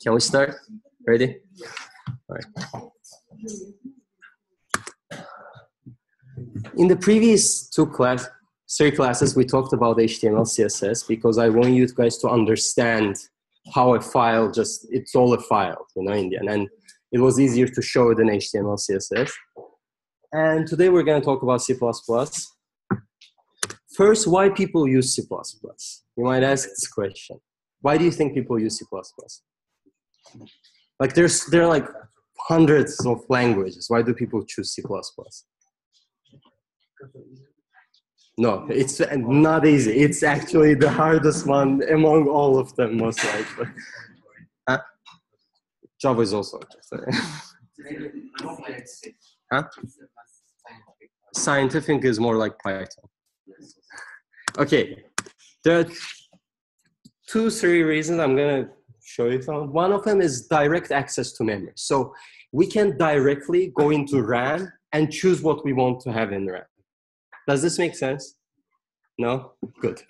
Can we start? Ready? All right. In the previous three classes, we talked about HTML, CSS, because I want you guys to understand how a file it's all a file, in the end. And it was easier to show it in HTML, CSS. And today we're going to talk about C++. First, why people use C++? You might ask this question. Why do you think people use C++? Like there are like hundreds of languages. Why do people choose C++? No, it's not easy. It's actually the hardest one among all of them, most likely. Huh? Java is also okay. Huh? Scientific is more like Python. Okay, there are 2-3 reasons I'm going to show you some. One of them is direct access to memory. So we can directly go into RAM and choose what we want to have in RAM. Does this make sense? No? Good.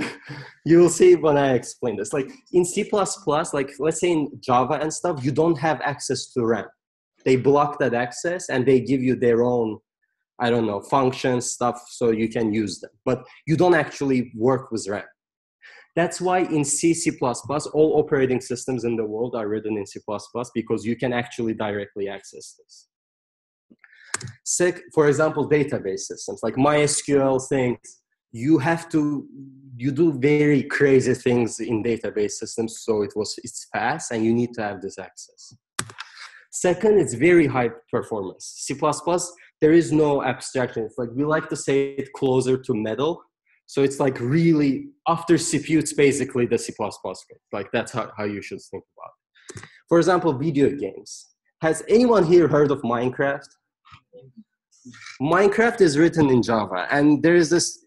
You will see when I explain this. Like in C++, like let's say in Java and stuff, you don't have access to RAM. They block that access and they give you their own, I don't know, functions, stuff, so you can use them. But you don't actually work with RAM. That's why in C++, all operating systems in the world are written in C++ because you can actually directly access this. For example, database systems like MySQL things, you do very crazy things in database systems, so it's fast and you need to have this access. Second, it's very high performance. C++, there is no abstraction. It's like we like to say it closer to metal. So it's like really, after CPU, it's basically the C++ code. Like that's how you should think about it. For example, video games. Has anyone here heard of Minecraft? Minecraft is written in Java. And there is this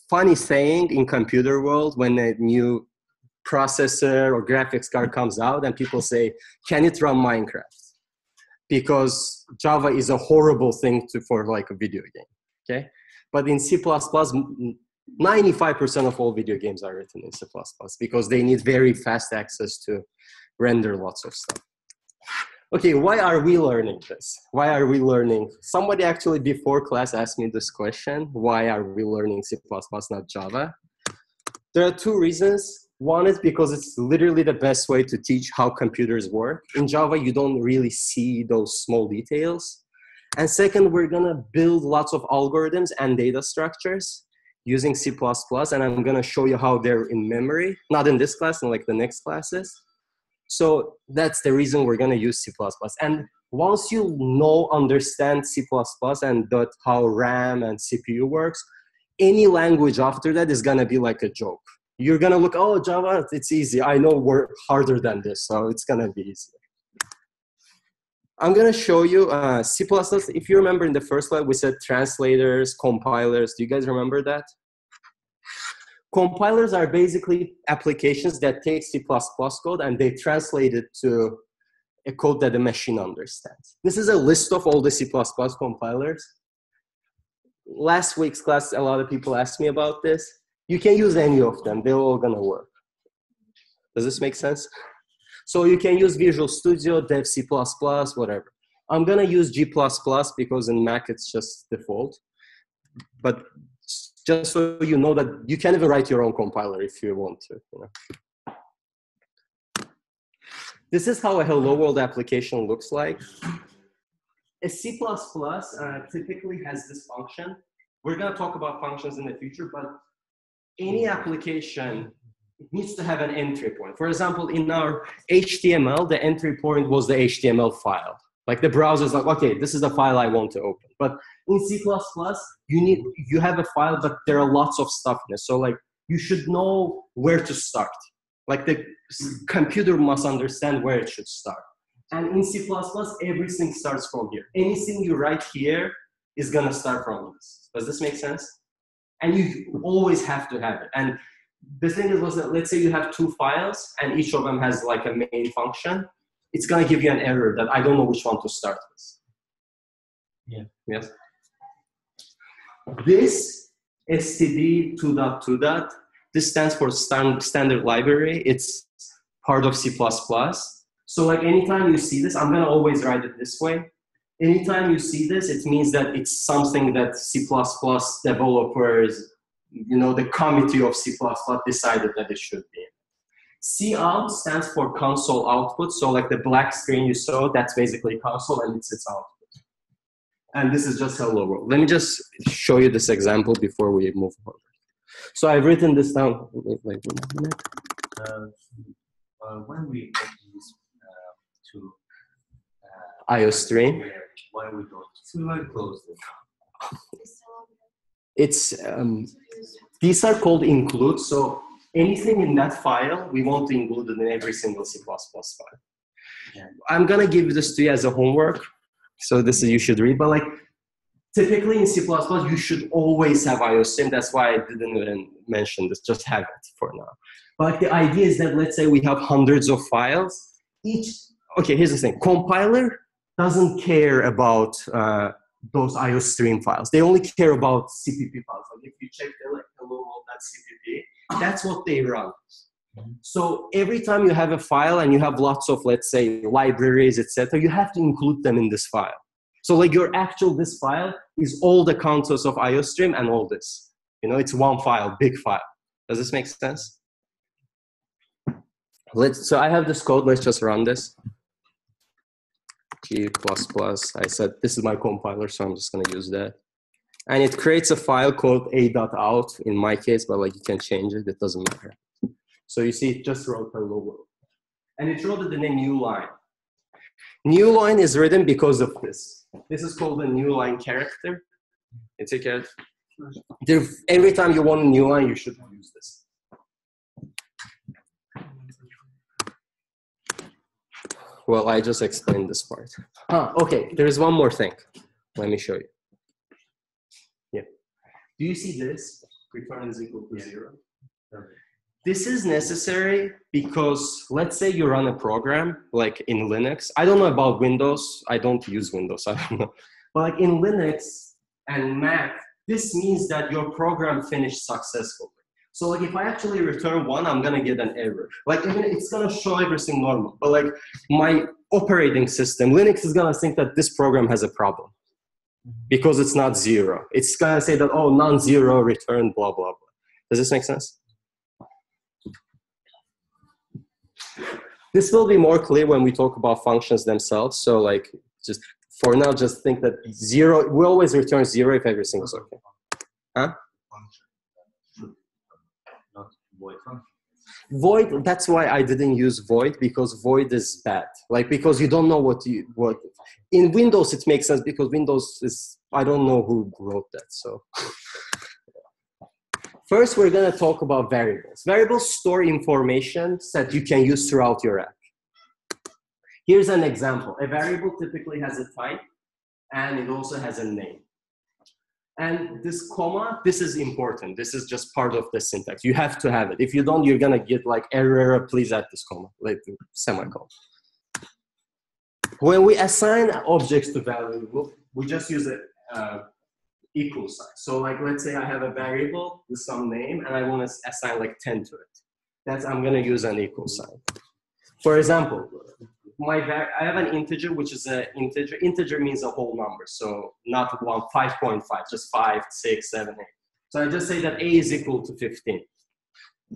funny saying in computer world when a new processor or graphics card comes out and people say, can it run Minecraft? Because Java is a horrible thing for like a video game, okay? But in C++, 95% of all video games are written in C++ because they need very fast access to render lots of stuff. Okay, why are we learning this? Why are we learning? Somebody actually before class asked me this question, why are we learning C++, not Java? There are 2 reasons. One is because it's literally the best way to teach how computers work. In Java, you don't really see those small details. And second, we're gonna build lots of algorithms and data structures using C++, and I'm gonna show you how they're in memory, not in this class, in like the next classes. So that's the reason we're gonna use C++. And once you understand C++ and how RAM and CPU works, any language after that is gonna be like a joke. You're gonna look, oh, Java, it's easy. I know we're harder than this, so it's gonna be easier. I'm gonna show you C++. If you remember in the first slide, we said translators, compilers. Do you guys remember that? Compilers are basically applications that take C++ code and they translate it to a code that the machine understands. This is a list of all the C++ compilers. Last week's class, a lot of people asked me about this. You can use any of them. They're all gonna work. Does this make sense? So you can use Visual Studio, Dev C++, whatever. I'm gonna use G++ because in Mac it's just default. But just so you know that you can even write your own compiler if you want to. This is how a hello world application looks like. A C++ typically has this function. We're gonna talk about functions in the future, but any application needs to have an entry point. For example, in our HTML, the entry point was the HTML file. Like the browser's like, okay, this is the file I want to open. But in C++, you have a file, but there are lots of stuff in it. So like, you should know where to start. Like the computer must understand where it should start. And in C++, everything starts from here. Anything you write here is gonna start from this. Does this make sense? And you always have to have it. And the thing is, let's say you have 2 files and each of them has like a main function. It's gonna give you an error that I don't know which one to start with. Yeah. Yes. This std 2.2. This stands for standard library. It's part of C++. So like anytime you see this, I'm gonna always write it this way. Anytime you see this, it means that it's something that C++ developers, you know, the committee of C++ decided that it should be. Cout stands for console output. So like the black screen you saw, that's basically console and it's its output. And this is just hello world. Let me just show you this example before we move forward. So I've written this down. Wait, one minute. When we use to IOStream. why we don't close them? It's these are called include. So anything in that file, we want to include it in every single C++ file. Yeah. I'm gonna give this to you as a homework. So this is you should read. But like typically in C++, you should always have IOStream. That's why I didn't even mention this. Just have it for now. But like, the idea is that let's say we have hundreds of files. Okay, here's the thing. Compiler doesn't care about those IOStream files. They only care about CPP files. Like if you check the like hello.cpp, that's what they run. So every time you have a file and you have lots of, let's say, libraries, etc., you have to include them in this file. So like this file is all the contours of IOStream and all this. You know, it's one file, big file. Does this make sense? So I have this code. Let's just run this. G++. I said this is my compiler, so I'm just going to use that. And it creates a file called a.out in my case, but like you can change it. It doesn't matter. So you see, it just wrote hello world. And it wrote it in a new line. New line is written because of this. This is called a new line character. It's a character. Every time you want a new line, you should use this. Well, I just explained this part. Okay, there is one more thing. Let me show you. Yeah. Do you see this? Return is equal to 0. This is necessary because let's say you run a program like in Linux. I don't know about Windows. I don't use Windows. I don't know. But like in Linux and Mac, this means that your program finished successfully. So like if I actually return 1, I'm gonna get an error. Like even it's gonna show everything normal, but like my operating system, Linux is gonna think that this program has a problem because it's not 0. It's gonna say that, oh, non-zero return, blah, blah, blah. Does this make sense? This will be more clear when we talk about functions themselves. So like just for now, just think that 0, we always return 0 if everything is okay. Huh? Void, that's why I didn't use void, because void is bad. Like, because you don't know what in Windows it makes sense because Windows is, I don't know who wrote that, so. First, we're gonna talk about variables. Variables store information that you can use throughout your app. Here's an example. A variable typically has a type and it also has a name. And this comma, this is important. This is just part of the syntax. You have to have it. If you don't, you're gonna get like error, please add this comma, like semicolon. When we assign objects to variable, we just use a equal sign. So like, let's say I have a variable with some name and I wanna assign like 10 to it. I'm gonna use an equal sign. For example, I have an integer, which is an integer. Integer means a whole number, so not 5.5, just 5, 6, 7, 8. So I just say that a is equal to 15.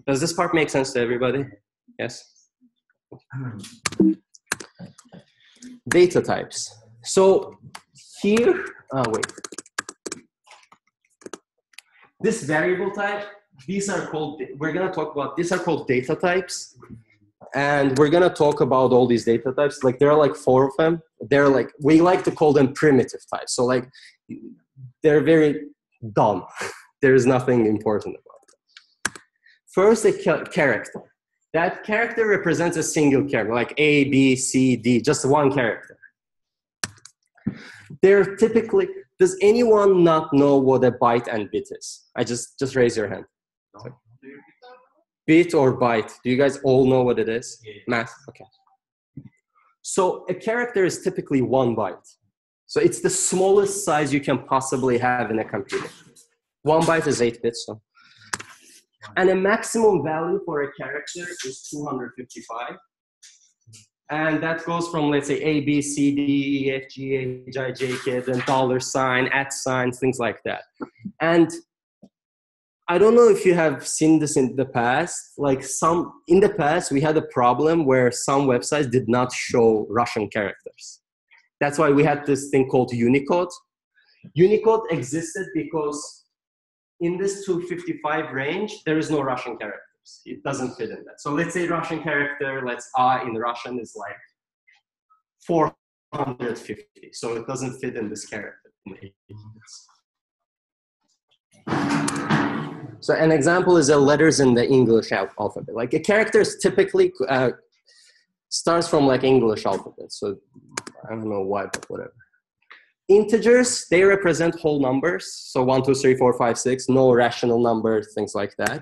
Does this part make sense to everybody? Yes? Data types. So here, wait. This variable type, these are called, we're gonna talk about, these are called data types. And we're gonna talk about all these data types. Like there are like 4 of them. They're like, we like to call them primitive types. So like, they're very dumb. There is nothing important about them. First, a character. That character represents a single character, like A, B, C, D, just one character. They're typically, does anyone not know what a byte and bit is? Just raise your hand. Sorry. Bit or byte? Do you guys all know what it is? Yeah. Math, okay. So a character is typically 1 byte. So it's the smallest size you can possibly have in a computer. 1 byte is 8 bits. So. And a maximum value for a character is 255. And that goes from, let's say, A, B, C, D, E, F, G, H, I, J, K, then $, @ things like that. And I don't know if you have seen this in the past. Like in the past, we had a problem where some websites did not show Russian characters. That's why we had this thing called Unicode. Unicode existed because in this 255 range, there is no Russian characters. It doesn't fit in that. So let's say Russian character, in Russian is like 450. So it doesn't fit in this character. So an example is the letters in the English alphabet. Like a character typically starts from like English alphabet. So I don't know why, but whatever. Integers, they represent whole numbers. So 1, 2, 3, 4, 5, 6, no rational numbers, things like that.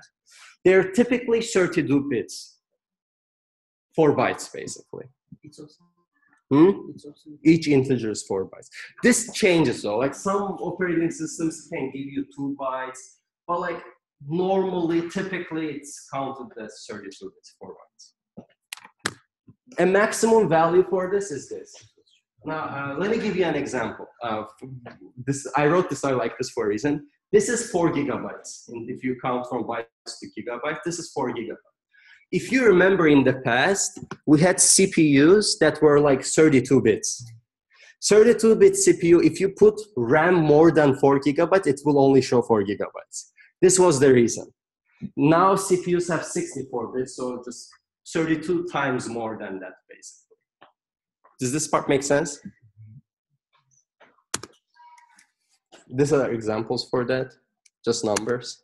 They're typically 32 bits, 4 bytes basically. Each integer is 4 bytes. This changes though. Like some operating systems can give you 2 bytes, but like normally, typically it's counted as 32 bits, 4 bytes. A maximum value for this is this. Now, let me give you an example. I wrote this out like this for a reason. This is 4 gigabytes. And if you count from bytes to gigabytes, this is 4 gigabytes. If you remember in the past, we had CPUs that were like 32 bits. 32-bit CPU, if you put RAM more than 4 gigabytes, it will only show 4 gigabytes. This was the reason. Now CPUs have 64 bits, so just 32 times more than that, basically. Does this part make sense? These are examples for that, just numbers.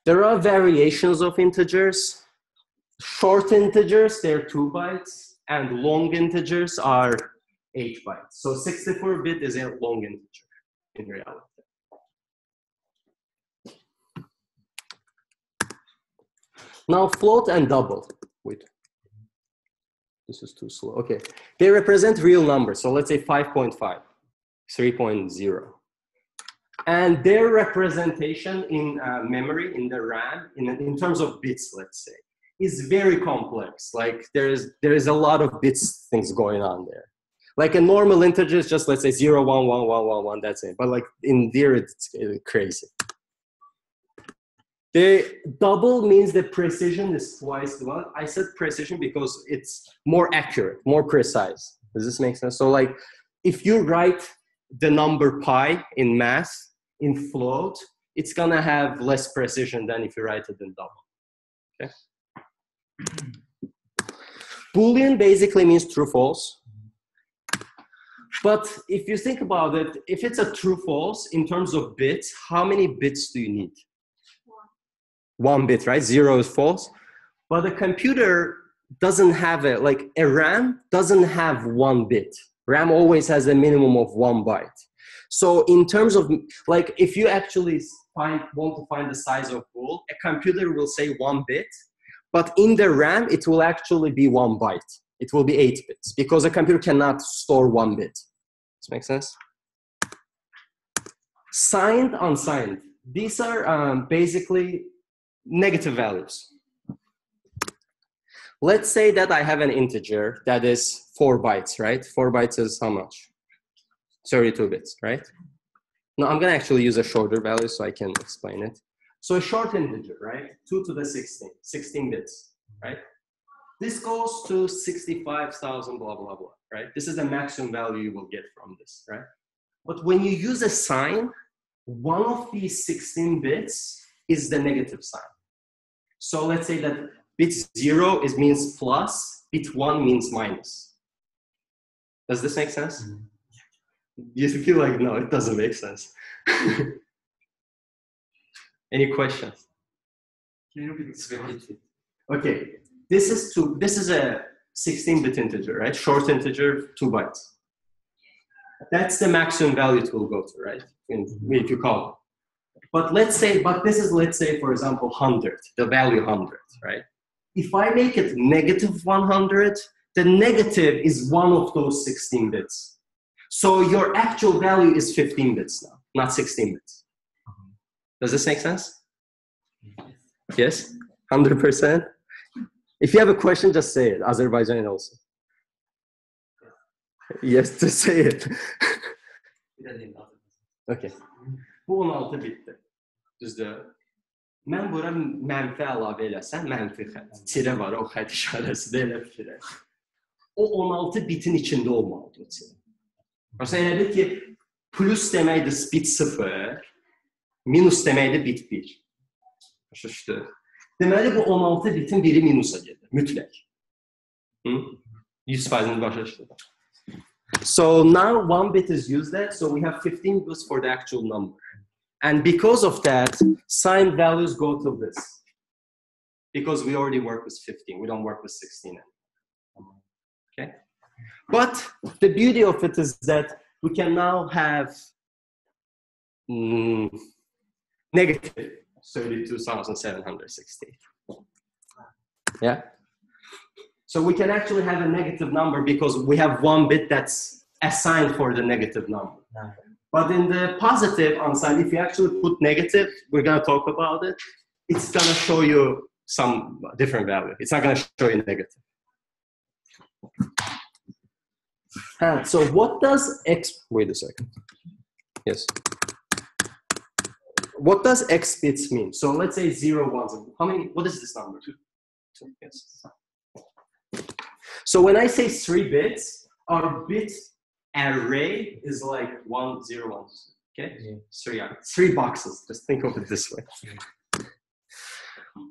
There are variations of integers. Short integers, they're 2 bytes, and long integers are 8 bytes. So 64-bit is a long integer in reality. Now float and double. Wait. This is too slow. Okay. They represent real numbers. So let's say 5.5, 3.0. And their representation in memory, in the RAM, in terms of bits, let's say, is very complex. Like there is a lot of bits things going on there. Like a normal integer is just, let's say, 0, 1, 1, 1, 1, 1, that's it. But like in there, it's crazy. The double means the precision is twice the one. I said precision because it's more accurate, more precise. Does this make sense? So like if you write the number pi in math, in float, it's gonna have less precision than if you write it in double, okay? Boolean basically means true, false. But if you think about it, if it's a true, false, in terms of bits, how many bits do you need? 1 bit, right? 0 is false. But a computer doesn't have like a RAM doesn't have 1 bit. RAM always has a minimum of 1 byte. So in terms of, like, if you actually want to find the size of bool, a computer will say 1 bit, but in the RAM, it will actually be 1 byte. It will be 8 bits because a computer cannot store 1 bit. Does that make sense? Signed, unsigned. These are basically negative values. Let's say that I have an integer that is 4 bytes, right? 4 bytes is how much? 32 bits, right? No, I'm gonna actually use a shorter value so I can explain it. So a short integer, right? 2 to the 16 bits, right? This goes to 65,000 blah, blah, blah, right? This is the maximum value you will get from this, right? But when you use a sign, one of these 16 bits is the negative sign. So let's say that bit 0 means plus, bit 1 means minus. Does this make sense? Mm-hmm. You feel like, no, it doesn't make sense. Any questions? Can you repeat this? Okay, this is a 16-bit integer, right? Short integer, 2 bytes. That's the maximum value it will go to, right? If you call it. But let's say, for example, 100, the value 100, right? If I make it negative 100, the negative is one of those 16 bits. So your actual value is 15 bits now, not 16 bits. Does this make sense? Yes? 100%? If you have a question, just say it. Azerbaijani also. Yes, to say it. Okay. Bu 16 bitdi. Düzdür? Mən bura mənfi əlavə eləsəm, mənfi xətt. Tirə var, o xətt işarəsi də elə fikirə. O 16 bitin içində olmalıdır o tirə. Məsələn, elə bil ki, plus deməkdir bit 0, minus deməkdir bit 1. Başa düşdü? Deməli, bu 16 bitin biri minusa gedir, mütləq. 100%'ini başa düşdü. So now one bit is used there, so we have 15 bits for the actual number. And because of that, signed values go to this. Because we already work with 15, we don't work with 16 anymore. Okay? But the beauty of it is that we can now have negative 32,768. Yeah? So we can actually have a negative number because we have one bit that's assigned for the negative number. But in the positive on side, if you actually put negative, we're going to talk about it, it's going to show you some different value. It's not going to show you negative. So what does x, wait a second. Yes. What does x bits mean? So let's say 0, 1, 0. How many, what is this number? 2. Yes. So when I say 3 bits, our bit array is like 1, 0, 1, 0. Okay? Yeah. 3 boxes. Just think of it this way.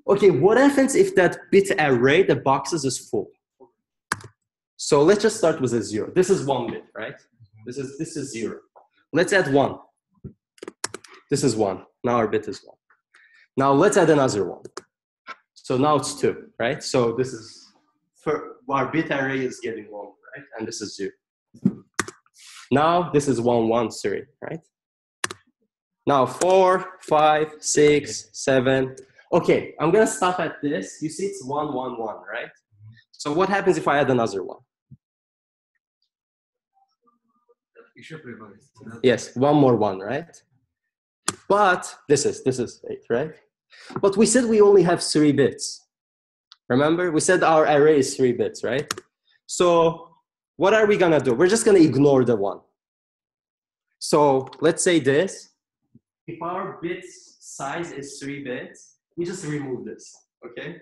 Okay, what happens if that bit array, the boxes, is full? So let's just start with a 0. This is 1 bit, right? This is 0. Let's add 1. This is 1. Now our bit is 1. Now let's add another 1. So now it's 2, right? So this is, for our bit array is getting longer, right? And this is 0. Now this is 1, 1, 3, right? Now 4, 5, 6, 7. Okay, I'm gonna stop at this. You see it's 1, 1, 1, right? So what happens if I add another 1? Yes, one more 1, right? But this is 8, right? But we said we only have 3 bits. Remember? We said our array is 3 bits, right? So what are we gonna do? We're just gonna ignore the 1. So let's say this. If our bit size is 3 bits, we just remove this, okay?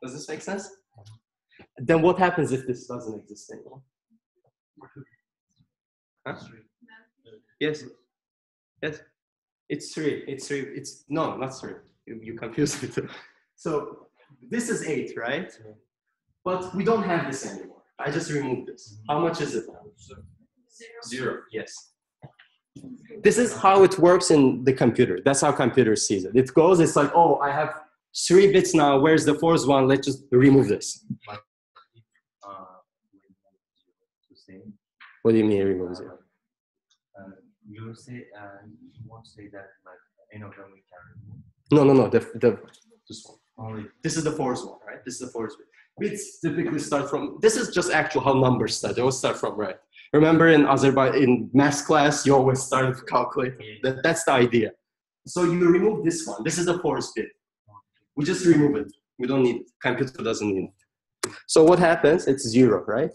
Does this make sense? Then what happens if this doesn't exist anymore? Huh? Yes. Yes. It's 3. It's 3. It's no, not 3. You confused me too. So this is 8, right? But we don't have this anymore. I just removed this. How much is it now? 0. Yes. This is how it works in the computer. That's how computer sees it. It goes, it's like, oh, I have 3 bits now. Where's the 4th one? Let's just remove this. What do you mean remove 0? You say you won't say that like any of them we can remove. No. This one. Only. This is the 4th one, right? This is the 4th bit. Bits typically start from. This is just actual how numbers start. They always start from right. Remember in in math class, you always start with calculator. That's the idea. So you remove this one. This is the 4th bit. We just remove it. We don't need it. Computer doesn't need it. So what happens? It's 0, right?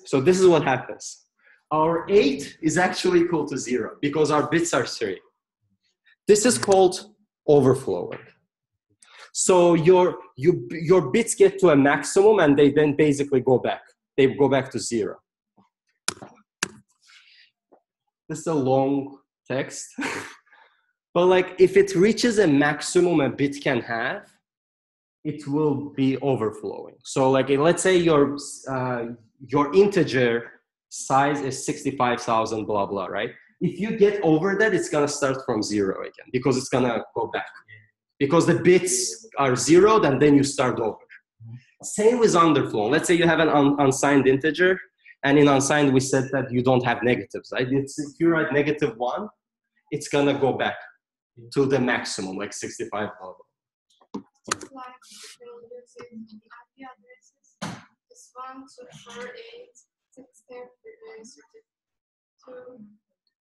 So this is what happens. Our 8 is actually equal to 0 because our bits are 3. This is called overflowing. So your bits get to a maximum and they then basically go back. They go back to 0. This is a long text. But like if it reaches a maximum a bit can have, it will be overflowing. So like let's say your integer size is 65,000 blah blah, right? If you get over that, it's gonna start from 0 again because it's gonna go back. Because the bits are 0, and then you start over. Same with underflow. Let's say you have an unsigned integer, and in unsigned we said that you don't have negatives, right? If you write -1, it's gonna go back to the maximum, like 65 blah blah. Like IP addresses is 1, 2, 4, 8, 16, 32.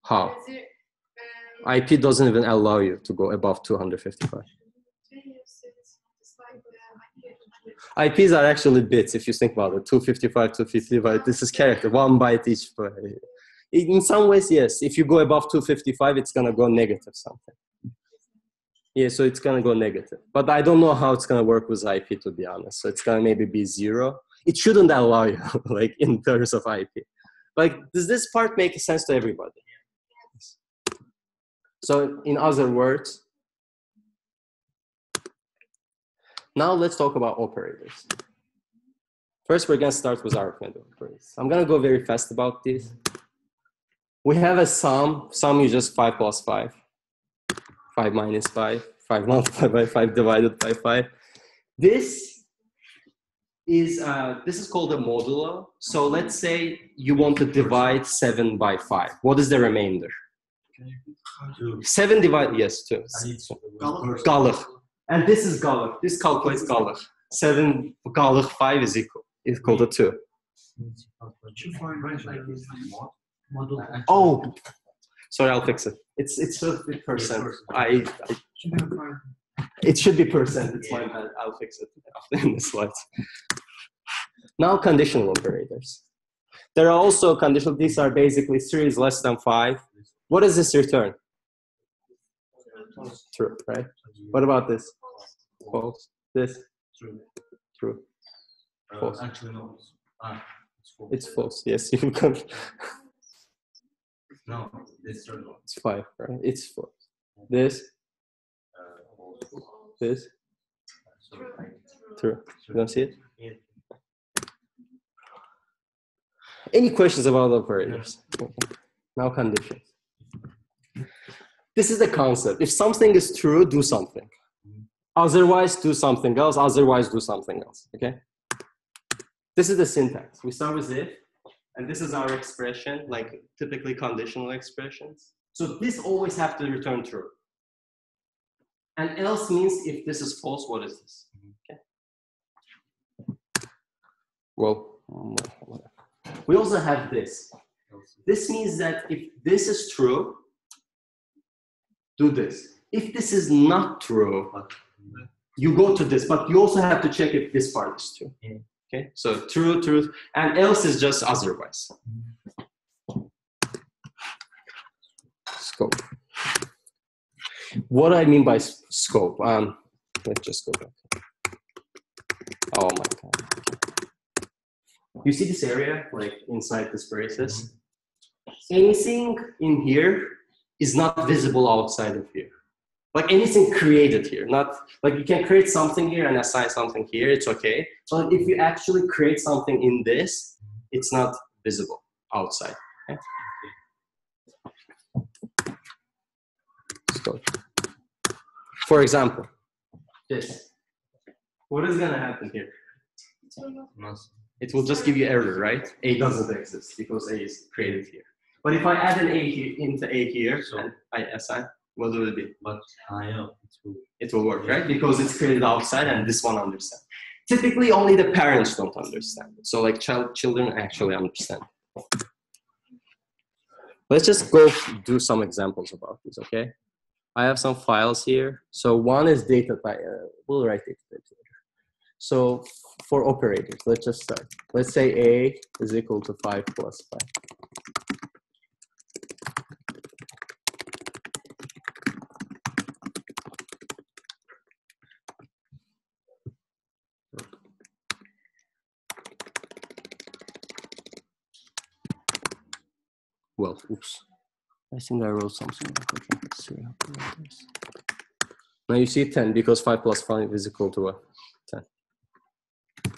How? IP doesn't even allow you to go above 255. IPs are actually bits, if you think about it. 255, 255, this is character, 1 byte each. In some ways, yes. If you go above 255, it's going to go negative something. Yeah, so it's going to go negative. But I don't know how it's going to work with IP, to be honest. So it's going to maybe be 0. It shouldn't allow you, like, in terms of IP. Like, does this part make sense to everybody? So in other words, now let's talk about operators. First, we're going to start with arithmetic operators. I'm going to go very fast about these. We have a sum. Sum is just 5 plus 5. 5 minus 5. 5 multiplied by 5 divided by 5. This is called a modulo. So let's say you want to divide 7 by 5. What is the remainder? 7 divided, yes, 2. Galach. And this is galach. This calculates galach. 7 galach 5 is equal to 2. Oh, sorry, I'll fix it. It's 50%. It should be percent. It's my bad. I'll fix it after in the slides. Now conditional operators. There are also conditional. These are basically series less than 5. What does this return? True, right? What about this? False. This? True. False. Actually, no. It's false. It's false. Yes, you can. No, it's true. It's 5, right? It's false. This? This? True. You don't see it? Yeah. Any questions about operators? Okay. Now conditions. This is the concept. If something is true, do something. Otherwise, do something else. Otherwise, do something else. Okay? This is the syntax. We start with if, and this is our expression, like typically conditional expressions. So this always have to return true. And else means if this is false, what is this? Okay. Well, we also have this. This means that if this is true, do this. If this is not true, you go to this, but you also have to check if this part is true. Okay, so true, truth, and else is just otherwise. Scope. What do I mean by scope? Let's just go back. Oh my God. You see this area, like inside this braces? Anything in here is not visible outside of here. Like anything created here, not like you can create something here and assign something here, it's okay. But if you actually create something in this, it's not visible outside. Okay? Scope. For example, this. What is gonna happen here? It will just give you error, right? A doesn't exist because A is created here. But if I add an A here into A here, so and I assign, what will it be? But I know it will work, right? Because it's created outside and this one understands. Typically, only the parents don't understand it. So like children actually understand. Let's just go do some examples about this, okay? I have some files here. So one is data type. We'll write data types later. So for operators, let's just start. Let's say A is equal to 5 plus 5. Well, oops. I think I wrote something. Now you see 10 because 5 plus 5 is equal to 10.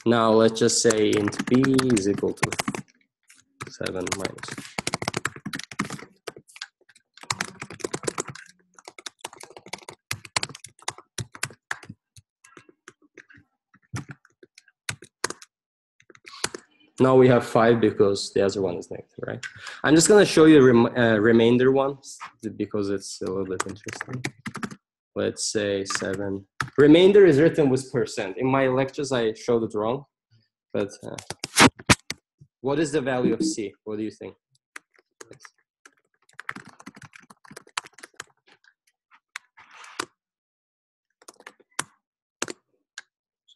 Now let's just say int b is equal to 7 minus. Now we have 5 because the other one is negative, right? I'm just going to show you remainder ones because it's a little bit interesting. Let's say 7. Remainder is written with percent. In my lectures, I showed it wrong. But what is the value of C? What do you think?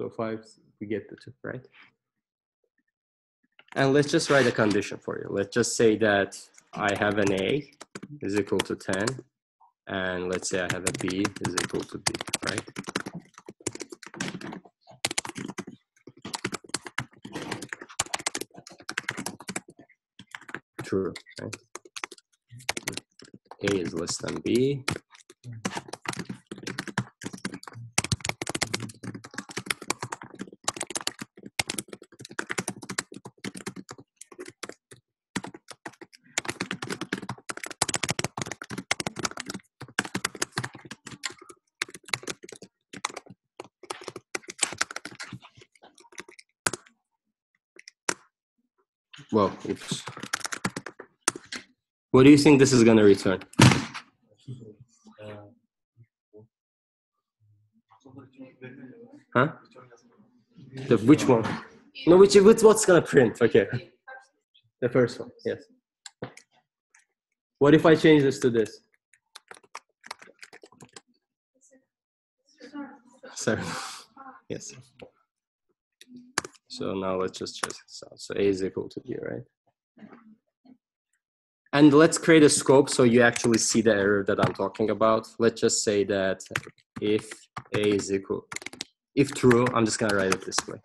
So 5, we get the 2, right? And let's just write a condition for you. Let's just say that I have an A is equal to 10. And let's say I have a B is equal to B, right? True, right? A is less than B. Well, oops. What do you think this is going to return? Huh? Which one? No, what's going to print? Okay. The first one, yes. What if I change this to this? Sorry. Yes. So now let's just check this out. So A is equal to B, right? And let's create a scope so you actually see the error that I'm talking about. Let's just say that if A is equal, if true, I'm just gonna write it this way.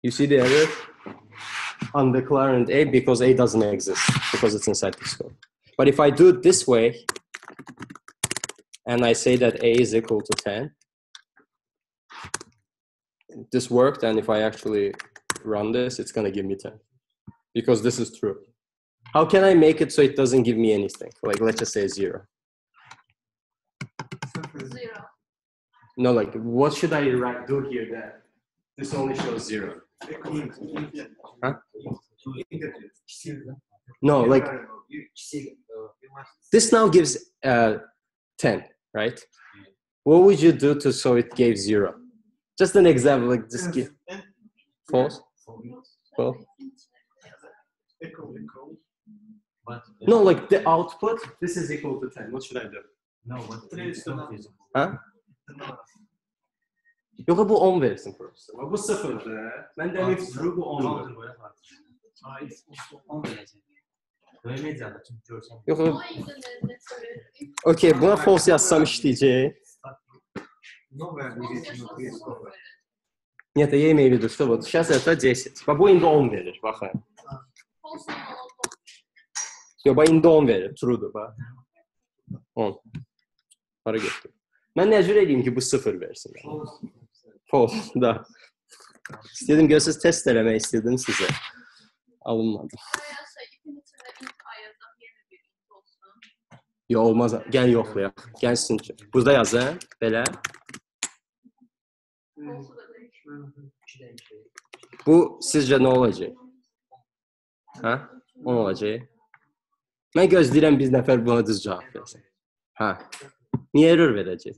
You see the error? Undeclared A because A doesn't exist, because it's inside the scope. But if I do it this way, and I say that A is equal to 10, this worked, and if I actually run this, it's gonna give me 10, because this is true. How can I make it so it doesn't give me anything? Like, let's just say 0. 0. No, like, what should I do here that this only shows 0? Huh? No, like, this now gives 10, right? What would you do to so it gave 0? Just an example, like just give false. False. No, like the output. This is equal to 10. What should I do? No, but Huh? Yok bu 10 versin profesör. Bu 0'dı. Ben demek istiyorum bu 10'dur. Yok. Okay, buna false yazsam işleyecek. Нет, я имею в виду, что вот сейчас это 10. Bu indi 10 verir, bakın. Yok, bu indi 10 verir, true'dur, bak. 10. Para getdi. Mən necür edeyim ki bu 0 versin? False, da. İstədim görürsünüz, test eləmək istədim sizə. Alınmadı. Yox, olmaz. Gəl yoxlayaq. Gəl sizin üçün. Burada yazın, belə. Bu sizcə nə olacaq? Hə? 10 olacaq. Mən gözləyirəm bir nəfər buna düz cavab versin. Hə. Niyə error verəcək?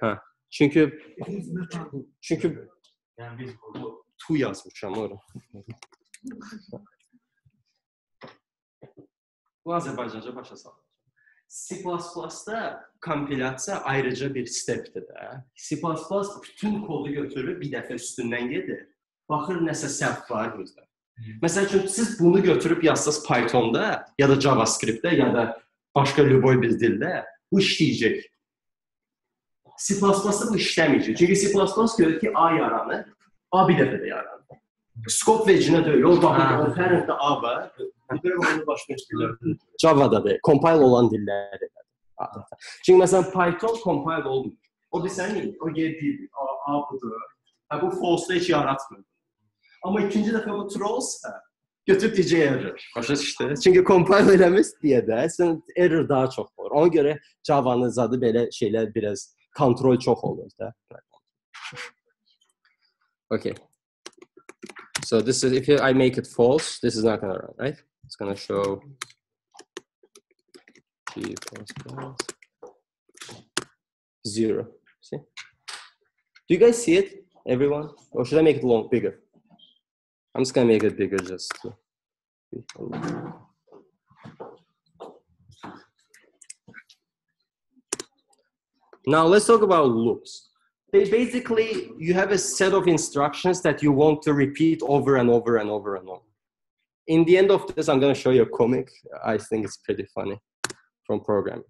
Hə. Çünki tu yazmışam ora. Bu Azərbaycanca başa salınır. C++'da kompilyasiya ayrıca bir stepdir də. C++ bütün kodu götürüb bir dəfə üstündən gedir. Baxır nəsə səhv var burada. Məsəl üçün siz bunu götürüb yazsaz Python'da ya da JavaScript'də ya da başqa lüboy bir dildə bu işləyəcək. C++'da bu işləməyəcək. Çünki C++ görür ki A yaranır, A bir dəfə də yaranır. Scope vecinə deyil, o baxın, o parentdə A var. Java'da da compile olan dillər. Çünki məsələn Python compile olmur. O desənin, o geldi, A budur. Bu false'da heç yaratmır. Amma ikinci dəfə bu true olsa, götürüb deyəcək error. Başa düşdü? Çünki compile eləməz deyə də, error daha çox olur. Ona görə Java'nın zadı belə şeylər biraz kontrol çox olur da. Okay. So this is, if I make it false, this is not going to run, right? It's going to show G++ 0. See? Do you guys see it, everyone? Or should I make it bigger? I'm just gonna make it bigger just to be. Now let's talk about loops. They basically, you have a set of instructions that you want to repeat over and over and over and over. In the end of this, I'm gonna show you a comic. I think it's pretty funny from programming.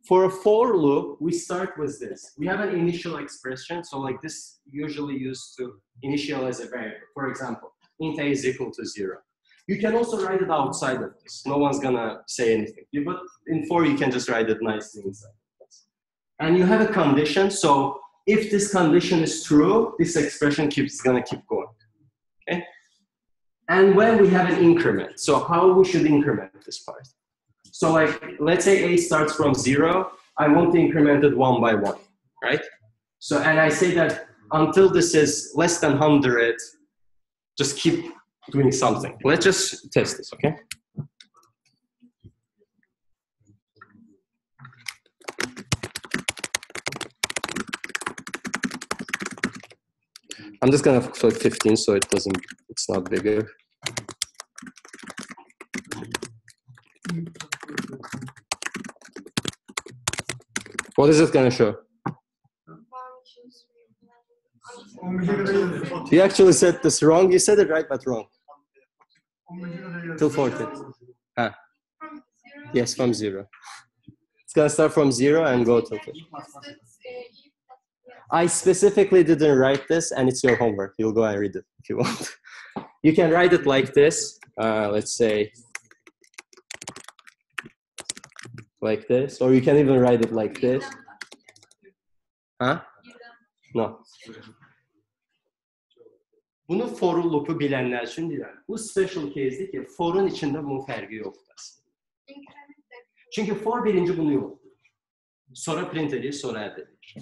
For a for loop, we start with this. We have an initial expression, so like this usually used to initialize a variable. For example, int a is equal to 0. You can also write it outside of this. No one's gonna say anything. But in for, you can just write it nicely inside. And you have a condition, so if this condition is true, this expression is gonna keep going, okay? And when we have an increment, so how we should increment this part? So like, let's say a starts from 0, I want to increment it 1 by 1, right? So, and I say that until this is less than 100, just keep doing something. Let's just test this, okay? I'm just gonna put 15 so it's not bigger. What is it gonna show? You actually said this wrong. You said it right, but wrong. Till 14. Ah. Yes, from 0. It's gonna start from 0 and go to 14. I specifically didn't write this, and it's your homework. You'll go and read it if you want. You can write it like this. Let's say like this, or you can even write it like this. Huh? No. Bunu for loop'u bilenler için deyirəm. Bu special case'dir ki, for'un içində bunun fərqi yoxdur. Çünki for birinci bunu yoxdur. Sonra print edir, sonra add edir.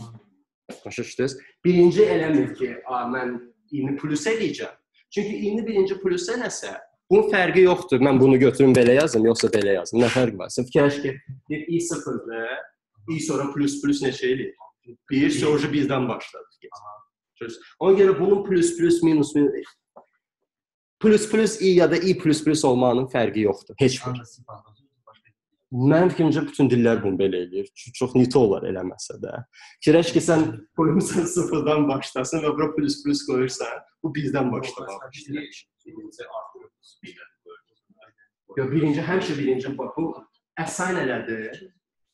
Başa düşdünüz? Birinci eləmir ki, mən i'ni plus eləyəcəm. Çünki i'ni birinci plus eləsə, bunun fərqi yoxdur. Mən bunu götürüm belə yazım, yoxsa belə yazım. Nə fərqi var? Sən fikirləş ki, bir i sıfırda, i sonra plus neçə eləyir? 1, sonra birdən başladı. Ona görə bunun plus, minus, plus i ya da i plus olmanın fərqi yoxdur. Heç bir. Mənim fikrimcə bütün dillər bunu belə eləyir. Çox niti olar eləməsə də. Fikirləş ki, sən qoyursan sıfırdan başlasın və bura plus qoyursan, bu birdən başlamağa başlayır. Birinci, həmişə birinci, bu əsayn elədir.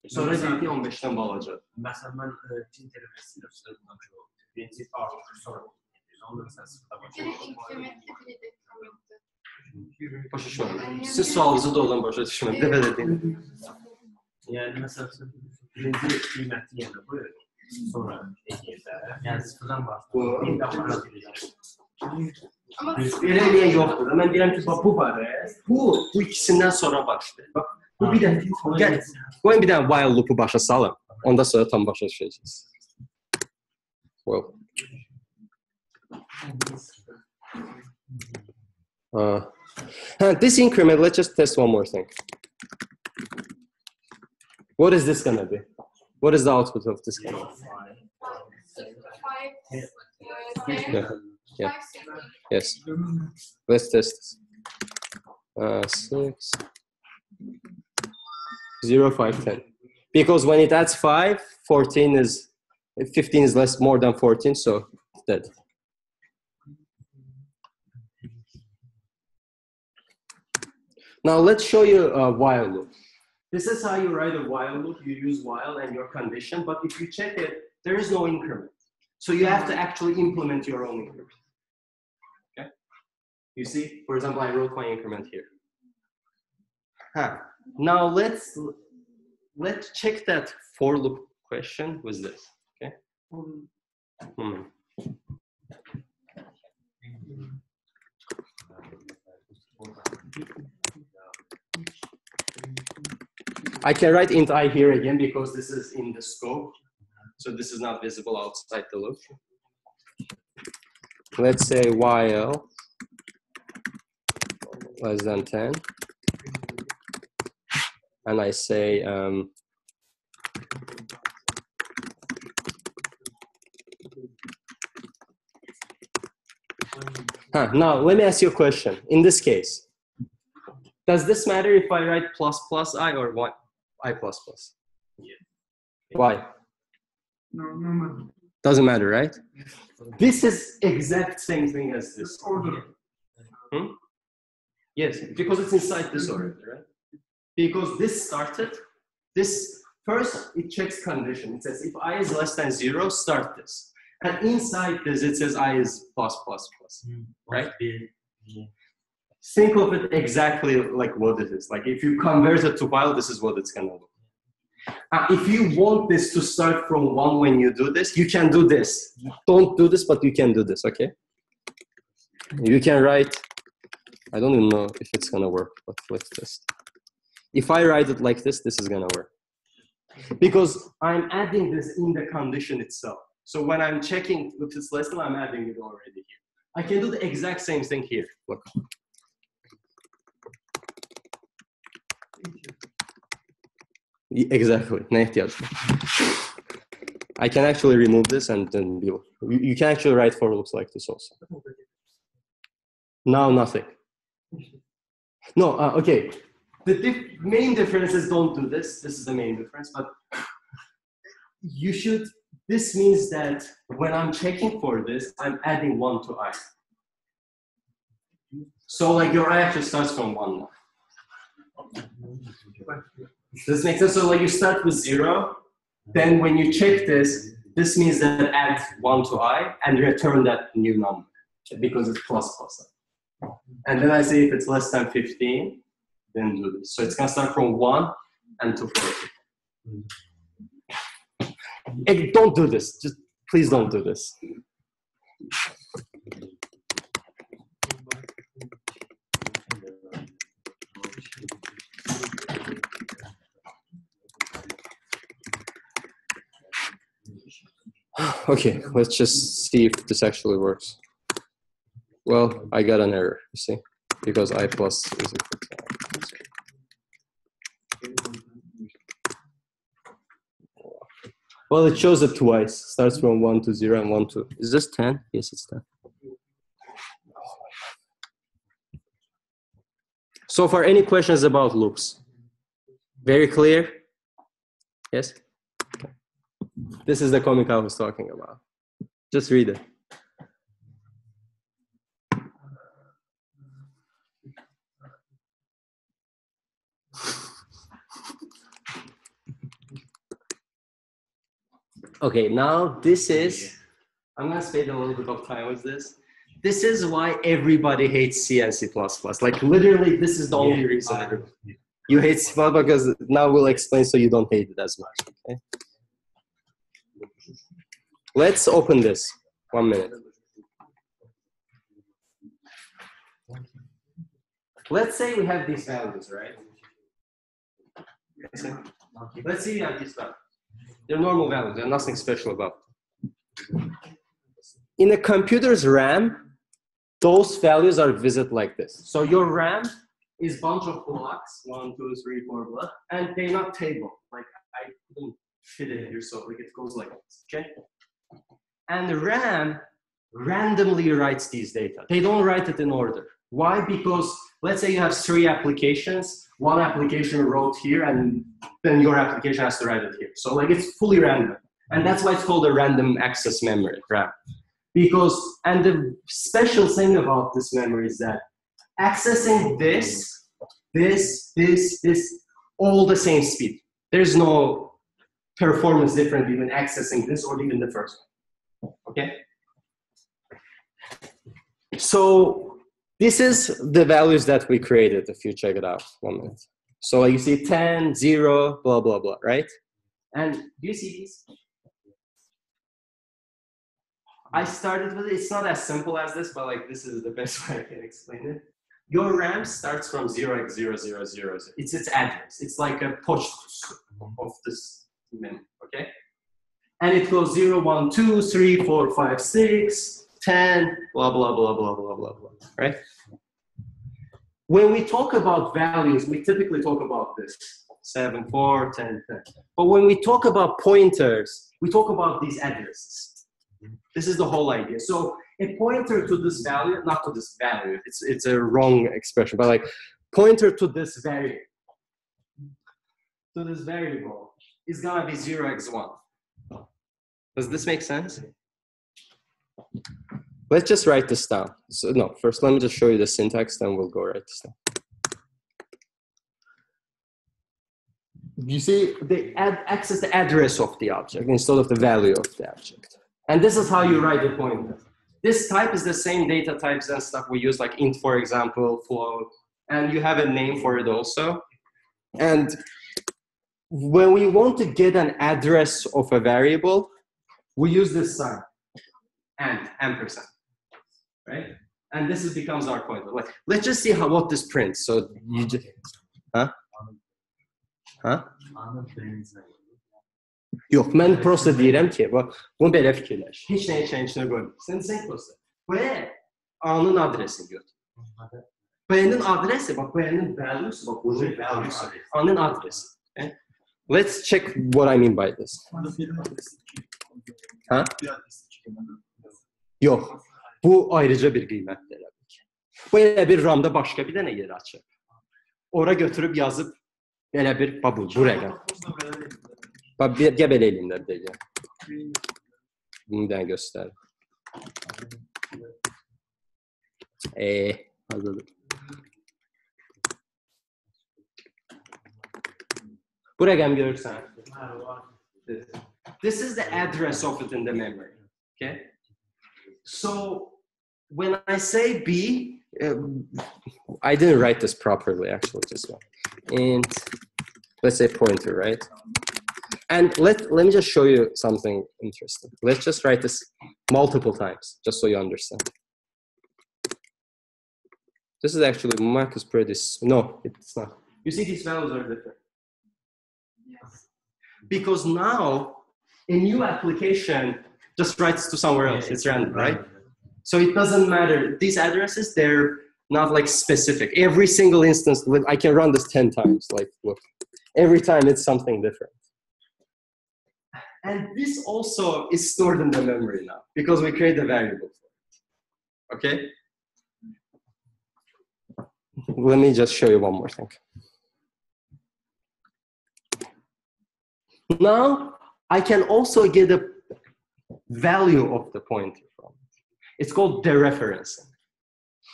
Sonra deyir ki, 15-dən balaca. Məsələn, mən Çin televiziyasında üstədim ki, birinci artıq sonra onda məsələn Başa düşmədim. Siz sualınızı doğrudan başa düşmədim. Dəvə də deyin. Yəni, məsələn, birinci qiyməti yerine qoyuyor, sonra ekləyirlər. Yəni, sıfırdan başlayır. Bir daha bana biləcək. Elə eləyən yoxdur. Mən deyirəm ki, bu var. Bu ikisindən sonra başlayır. Bu bir dənə, gəl, qoyun bir dənə while loop'u başa salın. Ondan sonra tam başa düşəcəksiniz. Well. This increment, let's just test one more thing. What is this gonna be? What is the output of this gonna be? Yeah. Yes. Let's test this. 6, 0, 5, 10. Because when it adds 5, 15 is more than 14, so it's dead. Now let's show you a while loop. This is how you write a while loop. You use while and your condition, but if you check it, there is no increment. So you have to actually implement your own increment. Okay? You see, for example, I wrote my increment here. Now let's check that for loop question with this. Okay. I can write int I here again because this is in the scope, so this is not visible outside the loop. Let's say while less than 10. And I say Now, let me ask you a question. In this case, does this matter if I write plus plus I or what? I plus plus? Yeah. Why? No. Doesn't matter, right? This is exact same thing as this. Order. Yes, because it's inside this already, right? Because this started, this first it checks condition. It says if I is less than 0, start this. And inside this, it says I is plus plus plus, right? Yeah. Think of it exactly like what it is. Like if you convert it to file, this is what it's gonna look. If you want this to start from 1 when you do this, you can do this. Don't do this, but you can do this, okay? You can write, I don't even know if it's gonna work, but let's test. If I write it like this, this is gonna work. Because I'm adding this in the condition itself. So when I'm checking if it's less than, I'm adding it already here. I can do the exact same thing here, look. Exactly. I can actually remove this and then you can actually write for loops like this also. Now nothing. No, okay. The main difference is don't do this. This is the main difference, but you should, this means that when I'm checking for this, I'm adding 1 to I. So like your I actually starts from 1 now. This makes sense. So like you start with 0, then when you check this, this means that add 1 to I and return that new number because it's plus plus. And then I say if it's less than 15, then do this. So it's gonna start from 1 and to 40. Hey, don't do this. Just please don't do this. Okay, let's just see if this actually works. Well, I got an error, you see, because I plus is equal to I. Well, it shows it twice. Starts from 1 to 0 and 1 to. Is this 10? Yes, it's 10. So far, any questions about loops? Very clear? Yes? Okay. This is the comic I was talking about. Just read it. Okay, now this is, I'm gonna spend a little bit of time with this. This is why everybody hates C and C++. Like literally, this is the only reason you hate C++ because now we'll explain so you don't hate it as much, okay? Let's open this, 1 minute. Let's say we have these values, right? Let's say you have these values. They're normal values, there's nothing special about them. In a computer's RAM, those values are visited like this. So your RAM is a bunch of blocks, 1, 2, 3, 4 blocks, and they're not table. Like I couldn't fit it here, so like it goes like this, okay? And the RAM randomly writes these data. They don't write it in order. Why? Because let's say you have 3 applications, one application wrote here, and then your application has to write it here. So like it's fully random. And that's why it's called a random access memory, RAM. Because, and the special thing about this memory is that accessing this, all the same speed. There's no performance different between accessing this or even the first one, okay? So this is the values that we created if you check it out, 1 minute. So you see 10, 0, blah, blah, blah, right? And do you see these? I started with it. It's not as simple as this, but like this is the best way I can explain it. Your RAM starts from 0x0000. It's its address. It's like a poch of this memory, okay? And it goes 0, 1, 2, 3, 4, 5, 6, 10, blah, blah, blah, blah, blah, blah, blah, right? When we talk about values, we typically talk about this, 7, 4, 10, 10. But when we talk about pointers, we talk about these addresses. This is the whole idea. So a pointer to this value, not to this value, it's a wrong expression, but like pointer to this variable is gonna be 0x1. Does this make sense? Let's just write this down. So no, first let me just show you the syntax, then we'll go write this down. You see, they access the address of the object instead of the value of the object. And this is how you write the pointer. This type is the same data types and stuff we use, like int, for example, float, and you have a name for it also. And when we want to get an address of a variable, we use this sign, and ampersand, right? And this becomes our pointer. Like, let's just see what this prints. So you just, huh? Yox, mən prosta deyirəm ki, bunu belə fikirləş. Heç nəyə içinə qoyma. Sən prosta. A-nın adresini götür. B-nin adresi, bax, B-nin value'su, bax, bunun value'su. A-nın adresi. Okay? Let's check what I mean by this. Ha? Yox, bu ayrıca bir qiymətdir. Bu elə bir RAM-da başqa bir dənə yer açıb. Ora götürüb yazıb belə bir, bu rəqəm. Gəl belə eləyim də bir dəqiqə. Bunu bir dənə göstərim. Hazırdır. Bu rəqəm görürsən. This is the address of it in the memory. Okay? So when I say B, I didn't write this properly actually, just one. And let's say pointer, right? And let me just show you something interesting. Let's just write this multiple times, just so you understand. This is actually Marcus pretty. No, it's not. You see, these values are different. Yes. Because now a new application just writes to somewhere else. It's random, right? So it doesn't matter. These addresses, they're not like specific. Every single instance, I can run this 10 times. Like, look, every time it's something different. And this also is stored in the memory now because we create a variable for it. Okay? Let me just show you one more thing. Now, I can also get a value of the pointer from it. It's called dereferencing.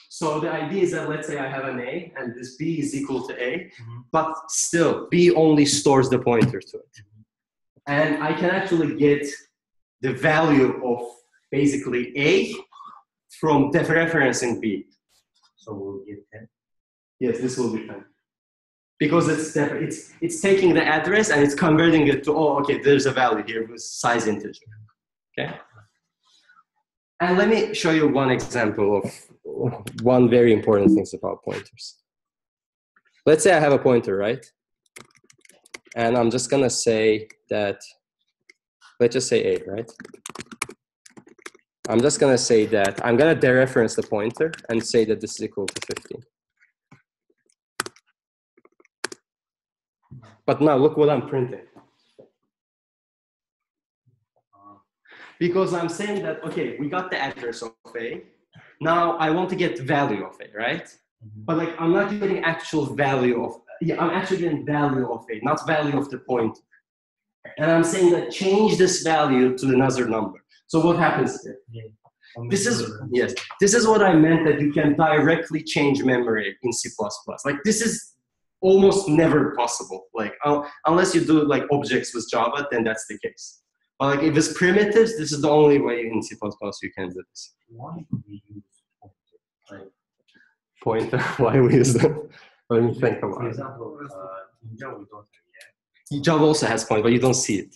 So the idea is that, let's say I have an A and this B is equal to A, but still B only stores the pointer to it. And I can actually get the value of basically A from dereferencing B. So we'll get 10. Yes, this will be 10. Because it's taking the address and it's converting it to, oh, okay, there's a value here with size integer. Okay? And let me show you one example of one very important thing about pointers. Let's say I have a pointer, right? And I'm just gonna say that, let's just say A, right? I'm just gonna say that, I'm gonna dereference the pointer and say that this is equal to 15. But now look what I'm printing. Because I'm saying that, okay, we got the address of A. Now I want to get value of A, right? But like, I'm not getting actual value of, I'm actually getting value of A, not value of the pointer. And I'm saying that change this value to another number. So what happens here? This is what I meant that you can directly change memory in C++. Like this is almost never possible. Like unless you do like objects with Java, then that's the case. But like if it's primitives, this is the only way in C++ you can do this. Why do we use Pointer? Why we use them? Let me think about it. For example, in Java we don't have yet. Java also has pointer, but you don't see it.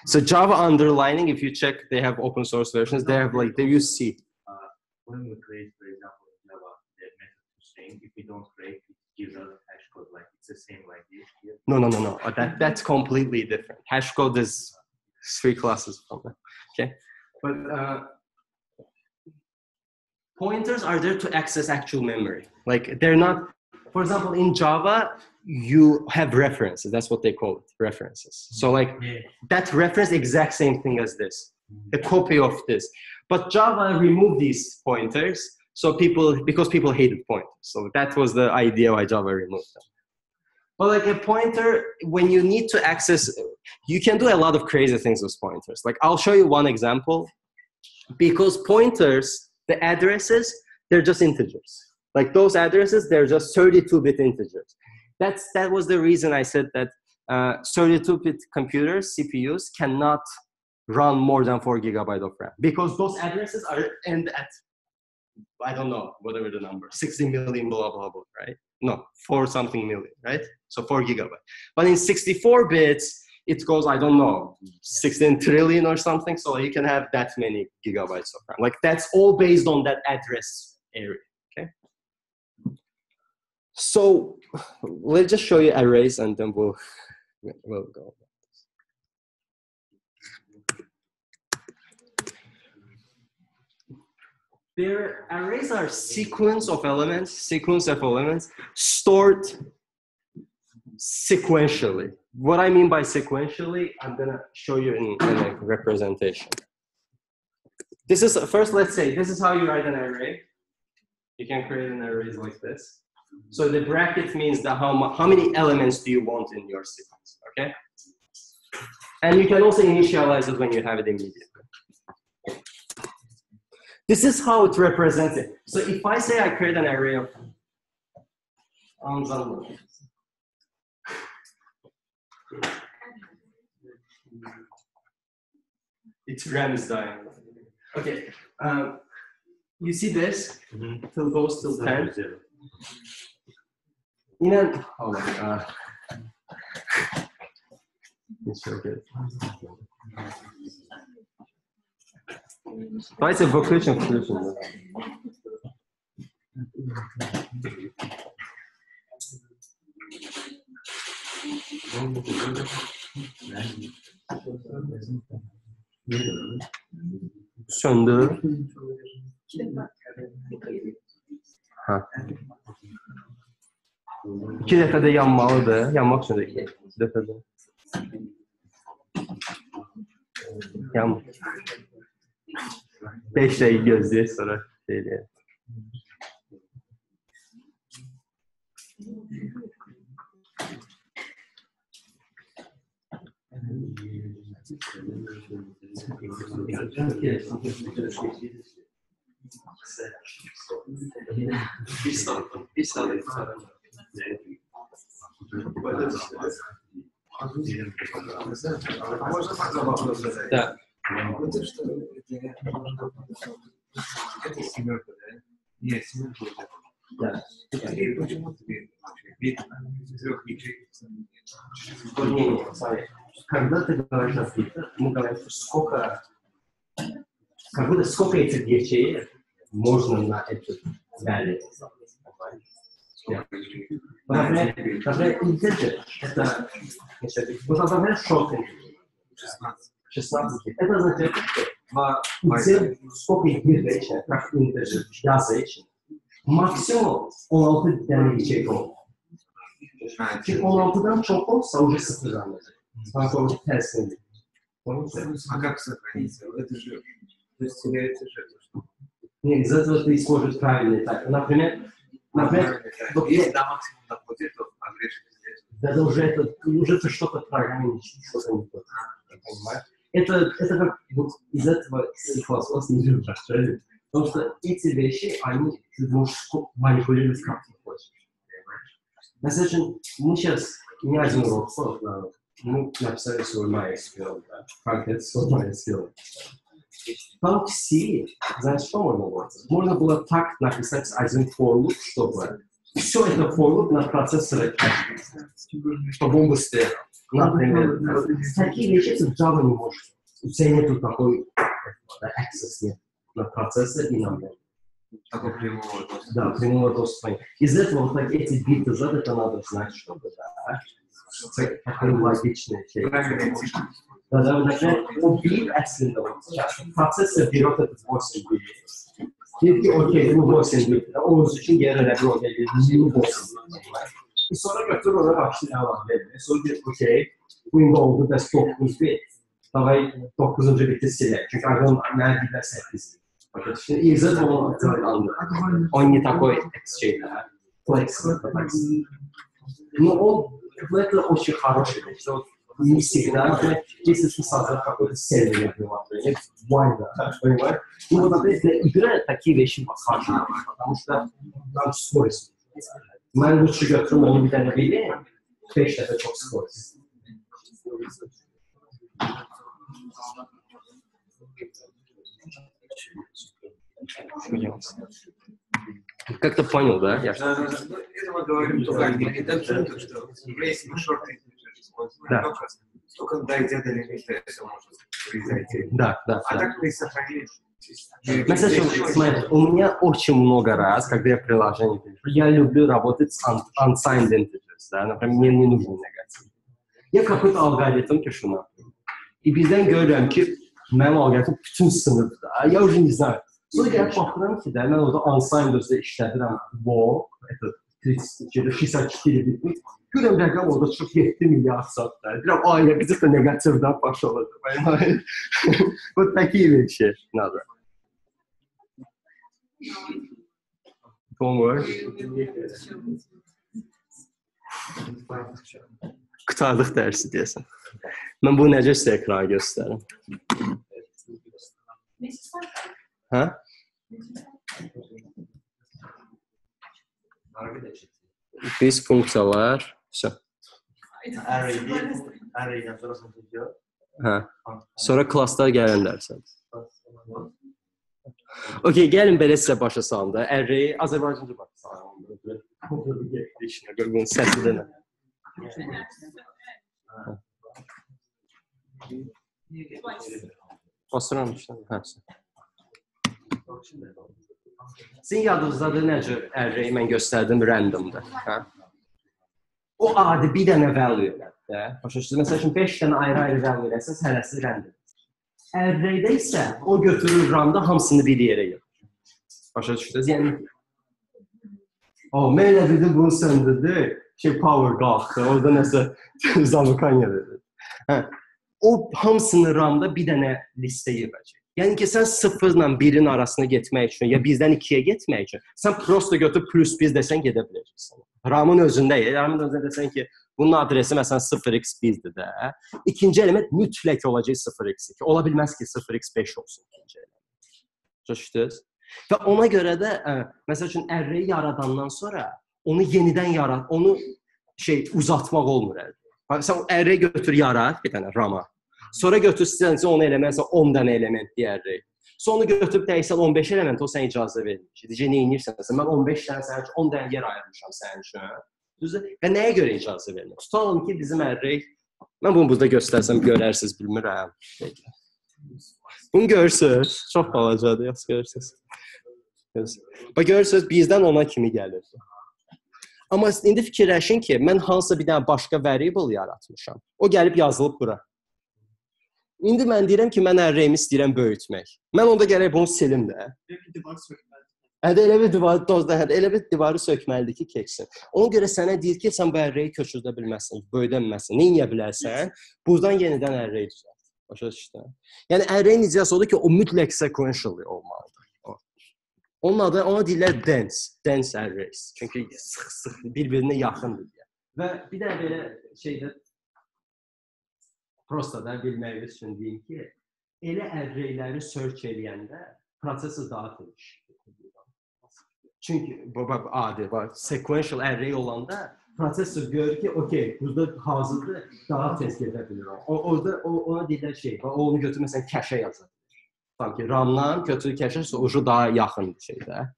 So Java underlining, if you check, they have open source versions. They have like, they use C. When we create, for example, in Java, the method to string, if we don't create, it gives us hash code. Like it's the same like this here. No. That's completely different. Hash code is 3 classes from that. Okay, but pointers are there to access actual memory. Like they're not. For example, in Java, you have references. That's what they call it, references. So like that reference, exact same thing as this, a copy of this. But Java removed these pointers, so because people hated pointers. So that was the idea why Java removed them. But like a pointer, when you need to access, you can do a lot of crazy things with pointers. Like I'll show you one example. Because pointers, the addresses, they're just integers. Like those addresses, they're just 32-bit integers. That was the reason I said that 32-bit computers, CPUs, cannot run more than 4 GB of RAM. Because those addresses end at, I don't know, whatever the number, 60 million, blah, blah, blah, right? No, 4 something million, right? So 4 GB. But in 64 bits, it goes, I don't know, 16 trillion or something. So you can have that many gigabytes of RAM. Like that's all based on that address area, okay? So let's just show you arrays and then we'll go. Their arrays are sequence of elements stored sequentially. What I mean by sequentially, I'm gonna show you in a representation. This is, first let's say, this is how you write an array. You can create an array like this. So the bracket means that how many elements do you want in your sequence, okay? And you can also initialize it when you have it immediately. This is how it represents it. So if I say I create an array of its RAM is dying. Okay, you see this? Till goes till 10. Oh my god. It's so good. Давайте выключим. Söndür. Ha. 2 dəfə də yanmalıdır. Yanmaq üçün də 2 dəfə də. Yan. 5 dəqiqə gözləyək, sonra şey eləyək. Bir saat. Да. Да. Когда ты говоришь о флипах, мы говорим, сколько этих ячеек можно на этот value. Например, integer это, например, short integer. 16. Это означает, что сколько их ячеек, как integer, язычек, максимум 16 tane ячеек olur. Çünkü 16'dan çok olsa уже sıfırlanacak. Sonra tersine. А как сохранить? Это же, то есть теряется же. Нет, из этого ты используешь правильно. Так, например, если до максимума доходит, то погрешить здесь. Да уже ты что-то программируешь, что-то не то. Понимаешь? Это как вот из этого C++ не любят расстроить. Потому что эти вещи, ты можешь манипулировать как ты хочешь. Mesela мы сейчас не один урок, мы написали свой MySQL, да, как это свой MySQL. Там в C, знаешь, что можно было? Можно было так написать один for loop, чтобы все это for loop на процессоре, чтобы он быстрее. Например, такие вещи ты в Java не можешь. У тебя нету такой access нет на процессор и на мод. Такой прямого доступа. Да, прямого доступа. Из этого вот так эти биты Z, это надо знать, чтобы, да, такой логичный чек. Да, например, бит aslında процессор берет этот 8 бит. Diyor ki, okey, bu 8 bit. O öz için geri bir okey, 20 8 bit. Sonra götür ona başlıyor devam ediyor. Sonra diyor, okey, bu indi oldu da 9 bit. Davay 9. biti silek. Çünkü arkadan nerede 8 bit. Şimdi izah olmalı. On такой şeyler. Flexible. Но он, это очень хороший, что не всегда, если ты создашь какой-то сервер приложения, понимаешь? И вот, соответственно, игра такие вещи подхватывает, потому что там скорость. Мы лучше готовим, они видят на биле, конечно, это çok скорость. Как ты понял, да? Это мы говорим только о лимитации, что если мы шорты да. только дойдя до лимита, это может произойти. Да. А так ты сохранишь. Смотри, у меня очень много раз, когда я приложение пишу, я люблю работать с unsigned integers, да, например, мне не нужен негатив. Я какой-то алгоритм пишу, например, и bizden görürüm ki, mənim algoritm bütün sınıfda, я уже не знаю. Sonra gəlib baxıram ki, mən orada unsigned özdə işlədirəm, walk, 64 bitmiş, görürəm rəqəm orada çox 7 milyar satlar. Deyirəm, ailə bizim də negativdən baş olacaq. Bu такие вещи надо. Homework. Qutardıq dərsi deyəsən. Mən bu necə sizə ekrana göstərim? Hə? Biz funksiyalar. Array'den sonrasını çekiyor. Hə. Sonra klasslar gələn dərsən. Okey, gəlin belə sizə başa salım da. Array Azərbaycanca başa salım. Bunun səsi də nə? Basıram işte. Sizin yadınızdadır necə array mən göstərdim randomda. O adi bir dənə value elədi. Başa düşdünüz? Məsəl üçün 5 dənə ayrı-ayrı value eləsəz, hərəsi random. Arraydə isə o götürür ramda hamısını bir yerə yığır. Başa düşdünüz? Yəni mən elə bildim bunu söndürdü. Power qalxdı. Orada nəsə zamukanya verir. O hamısını ramda bir dənə listə yığacaq. Yəni ki, sən 0 ilə 1-in arasına getmək üçün, ya 1-dən 2-yə getmək üçün, sən prosto götürüb +1 desən gedə biləcəksən. Ramın özündəyək. Ramın özündə desən ki, bunun adresi məsələn 0x1-dir də. İkinci element mütləq olacaq 0x2. Ola bilməz ki, 0x5 olsun ikinci element. Düşdünüz? Və ona görə də, məsəl üçün, array yaradandan sonra onu yenidən yarat, onu uzatmaq olmur. Sən array götür yarat bir dənə rama. Sonra götür istəyirsən onu eləməksə 10 dənə element deyərək. Sonra götürüb dəyişsən 15 element, o sən icazə vermir. Deyəcək, nə edirsən? Mən 15 dənə sənin üçün 10 dənə yer ayırmışam sənin üçün. Düzdür? Və nəyə görə icazə vermir? Tutalım ki, bizim array, mən bunu burada göstərsəm görərsiniz, bilmirəm. Bunu görürsünüz, çox balacadır, yaxşı görürsünüz. Bax, görürsünüz, bizdən ona kimi gəlir. Amma indi fikirləşin ki, mən hansısa bir dənə başqa variable yaratmışam. O gəlib yazılıb bura. İndi mən deyirəm ki, mən array'imi istəyirəm böyütmək. Mən onda gərək bunu silim də. Elə bir divarı sökməlidir ki, keçsin. Ona görə sənə deyir ki, sən bu array'i köçürdə bilməzsən, böyüdə bilməzsən. Nə edə bilərsən? Buradan yenidən array düzəlt. Başa düşdün? Yəni array'in ideyası odur ki, o mütləq sequential olmalıdır. Onun adı, ona deyirlər dense arrays. Çünki sıx-sıx bir-birinə yaxındır deyə. Və bir də belə şeydə prosta da bilməyiniz üçün deyim ki, elə array'ləri search eləyəndə prosesor daha tez. Çünki adi, sequential array olanda prosesor görür ki, okey, burada hazırda daha tez gedə bilir. Orada ona deyilən şey, onu götürməsən cache yazır. Sanki RAM-dan götürür cache, ucu daha yaxın bir şeydə.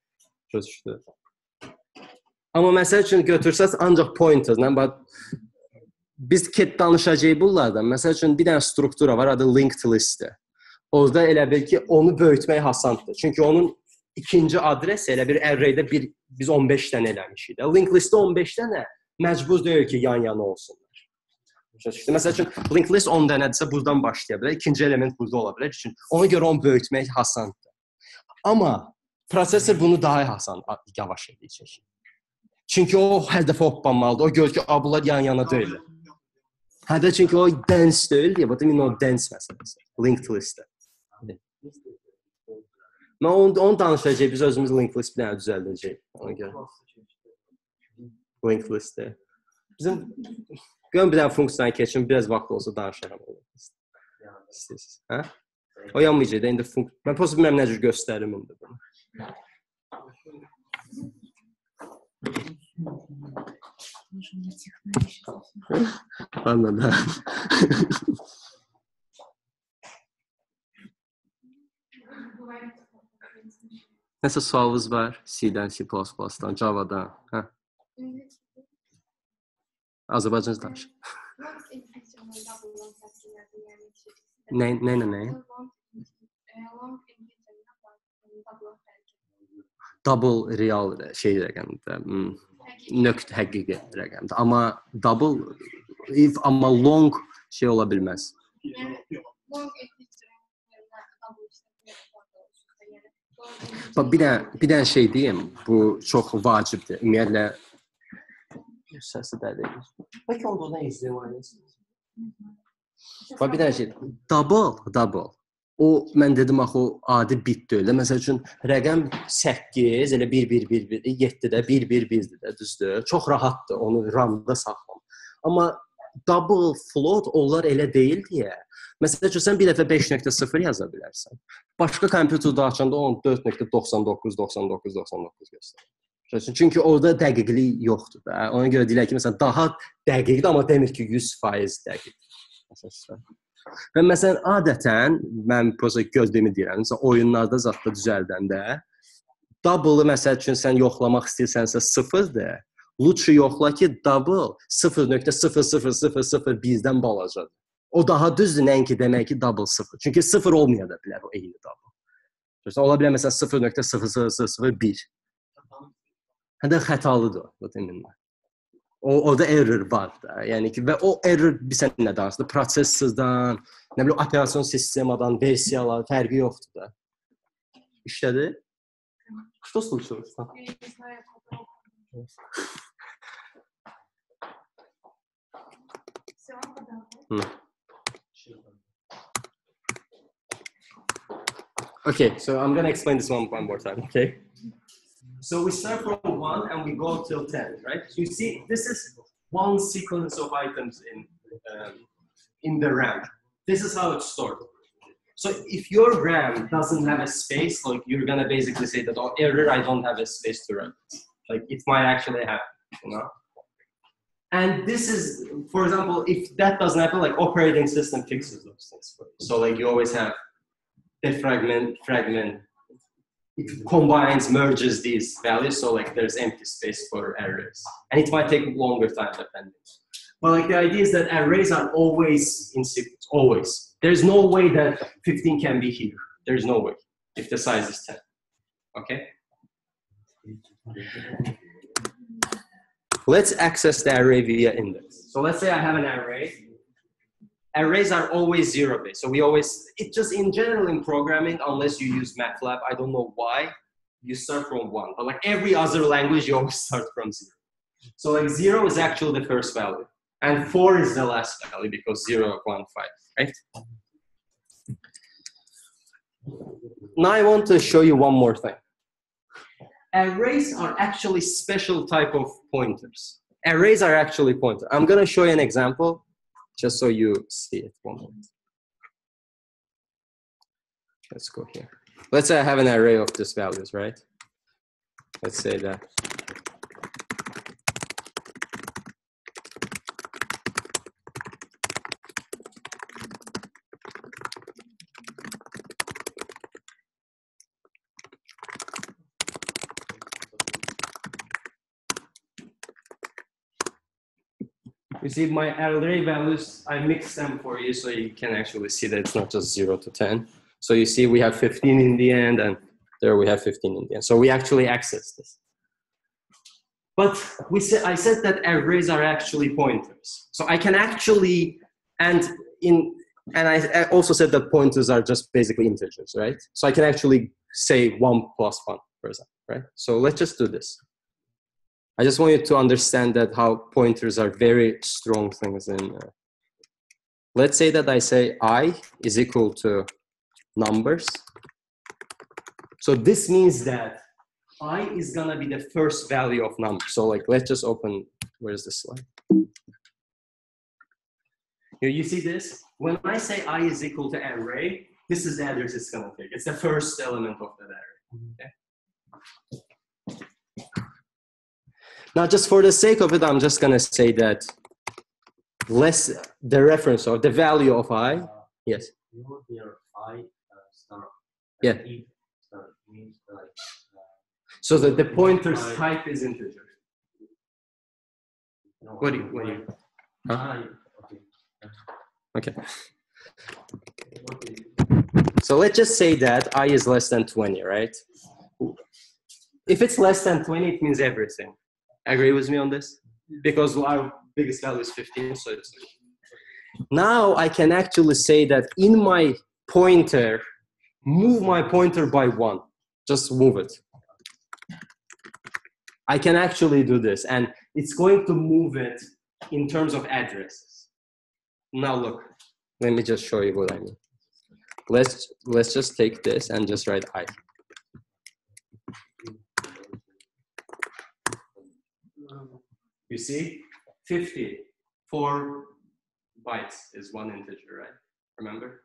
Gözüşdür. Amma məsəl üçün götürsəz ancaq pointerlə, biz danışacağıq bunlardan. Məsəl üçün bir dənə struktura var, adı linked list. Orada elə bil ki, onu böyütmək hasandır. Çünki onun ikinci adres elə bir array'də biz 15 dənə eləmişik. Linked listdə 15 dənə məcbur deyil ki, yan-yana olsunlar. Məsəl üçün, linked list 10 dənədirsə, buradan başlaya bilər. İkinci element burada ola bilər. Ona görə onu böyütmək hasandır. Amma prosesor bunu daha yavaş edəcək. Çünki o hədəfə hoppanmalıdır. O gör ki, bunlar yan-yana deyil. Hədə çünki o dense deyil deyə, o dense məsələsi. Linked listdə. Mən onu danışacağıq, biz özümüz linked list bir dənə düzəldəcəyik. Ona görə. Linked list'te. Bizim bir dənə funksiyadan keçin, biraz vaxt olsa danışaram. İstəyirsiniz. Hə? O yanmayacaq da, indi mən prosta bilmirəm nə cür göstərim indi bunu. Anladım. Nəsə sualınız var? C-dən, C++-dan, Java-dan. Hə? Azərbaycanca danış. Nə? Double real şey rəqəmdir. Nöqtə həqiqi rəqəmdir. Amma double, amma long şey ola bilməz. Bir dənə şey deyim, bu çox vacibdir. Ümumiyyətlə, səsi dədir. Bəlkə onda nə izləyəməlisiniz? Bir dənə şey, double. O, mən dedim, axı, o adi bit deyil. Məsəl üçün, rəqəm 8, elə 1-1-1-1, 7-də 1-1-1-dir də, düzdür. Çox rahatdır, onu RAM-da saxlam. Amma double float, onlar elə deyil deyə. Məsəl üçün, sən bir dəfə 5.0 yaza bilərsən. Başqa kompüterdə açanda onu 4.99 göstərir. Çünki orada dəqiqlik yoxdur da. Ona görə deyirlər ki, məsələn, daha dəqiqdir, amma demir ki, 100% dəqiqdir. Və məsələn, adətən, mən gördüyümü deyirəm, məsələn, oyunlarda zətdə düzəldəndə, double-ı məsəl üçün sən yoxlamaq istəyirsənsə 0-dır, lütfü yoxla ki, double 0.00001-dən balacadır. O daha düzdür, nəinki demək ki, double 0. Çünki 0 olmaya da bilər o eyni double. Ola bilər, məsələn, 0.0001. Hədə xətalıdır o deminlə. Orada error var da. Yəni ki, və o error bir sən nə danışdı? Prosessordan, nə bilim, operasyon sistemadan, versiyalar, fərqi yoxdur da. İşlədi? Что случилось? Okay, so I'm going to explain this one more time, okay? So we start from 1 and we go till 10, right? You see, this is one sequence of items in the RAM. This is how it's stored. So if your RAM doesn't have a space, like you're gonna basically say that, oh, error, I don't have a space to run this. Like it might actually happen, you know? And this is, for example, if that doesn't happen, like operating system fixes those things for you. So like you always have the fragment, it combines, merges these values, so like there's empty space for arrays. And it might take longer time depending. But like the idea is that arrays are always in sequence, always. There's no way that 15 can be here. There's no way, if the size is 10, okay? Let's access the array via index. So let's say I have an array. Arrays are always zero-based. So we always, it just in general in programming, unless you use MATLAB, I don't know why, you start from 1. But like every other language, you always start from 0. So like 0 is actually the first value. And 4 is the last value because 0, 1, 5, right? Now I want to show you one more thing. Arrays are actually special type of pointers. Arrays are actually pointers. I'm going to show you an example. Just so you see it one moment. Let's go here. Let's say I have an array of these values, right? Let's say that. You see my array values, I mix them for you so you can actually see that it's not just 0 to 10. So you see we have 15 in the end and there we have 15 in the end. So we actually access this. But I said that arrays are actually pointers. So I can actually, and I also said that pointers are just basically integers, right? So I can actually say 1 plus 1, for example, right? So let's just do this. I just want you to understand that how pointers are very strong things in. Let's say that I say I is equal to numbers. So this means that I is gonna be the first value of number. So like, let's just open, where's the slide? Here, you see this? When I say I is equal to array, this is the address it's gonna take. It's the first element of that array. Okay? Now, just for the sake of it, I'm just gonna say that the reference or the value of I, yes. You know there I star. Yeah. E star means like. So that the pointer's type is integer. No, What do you? Huh? I, okay. Okay. So let's just say that I is less than 20, right? If it's less than 20, it means everything. Agree with me on this? Because our biggest value is 15, so it's... Now I can actually say that in my pointer, move my pointer by 1. Just move it. I can actually do this, and it's going to move it in terms of addresses. Now look, let me just show you what I mean. Let's just take this and just write I. You see, 54 bytes is one integer, right? Remember?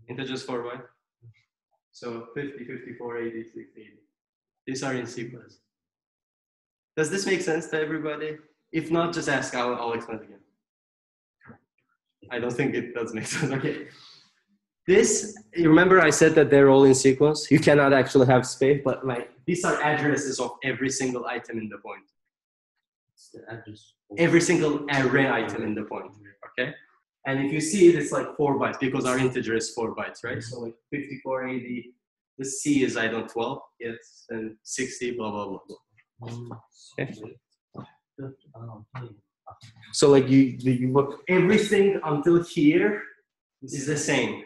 Integers 4 bytes. So 50, 54, 86, 80. These are in sequence. Does this make sense to everybody? If not, just ask, I'll explain it again. I don't think it does make sense. Okay. This, you remember I said that they're all in sequence? You cannot actually have space, but like these are addresses of every single item in the point. It's the address. Every single array item in the point, okay? And if you see it, it's like 4 bytes because our integer is 4 bytes, right? So like 54, 80, the C is, I don't know, 12, yes, and 60, blah, blah, blah, blah. Okay. So like you look, everything until here is the same.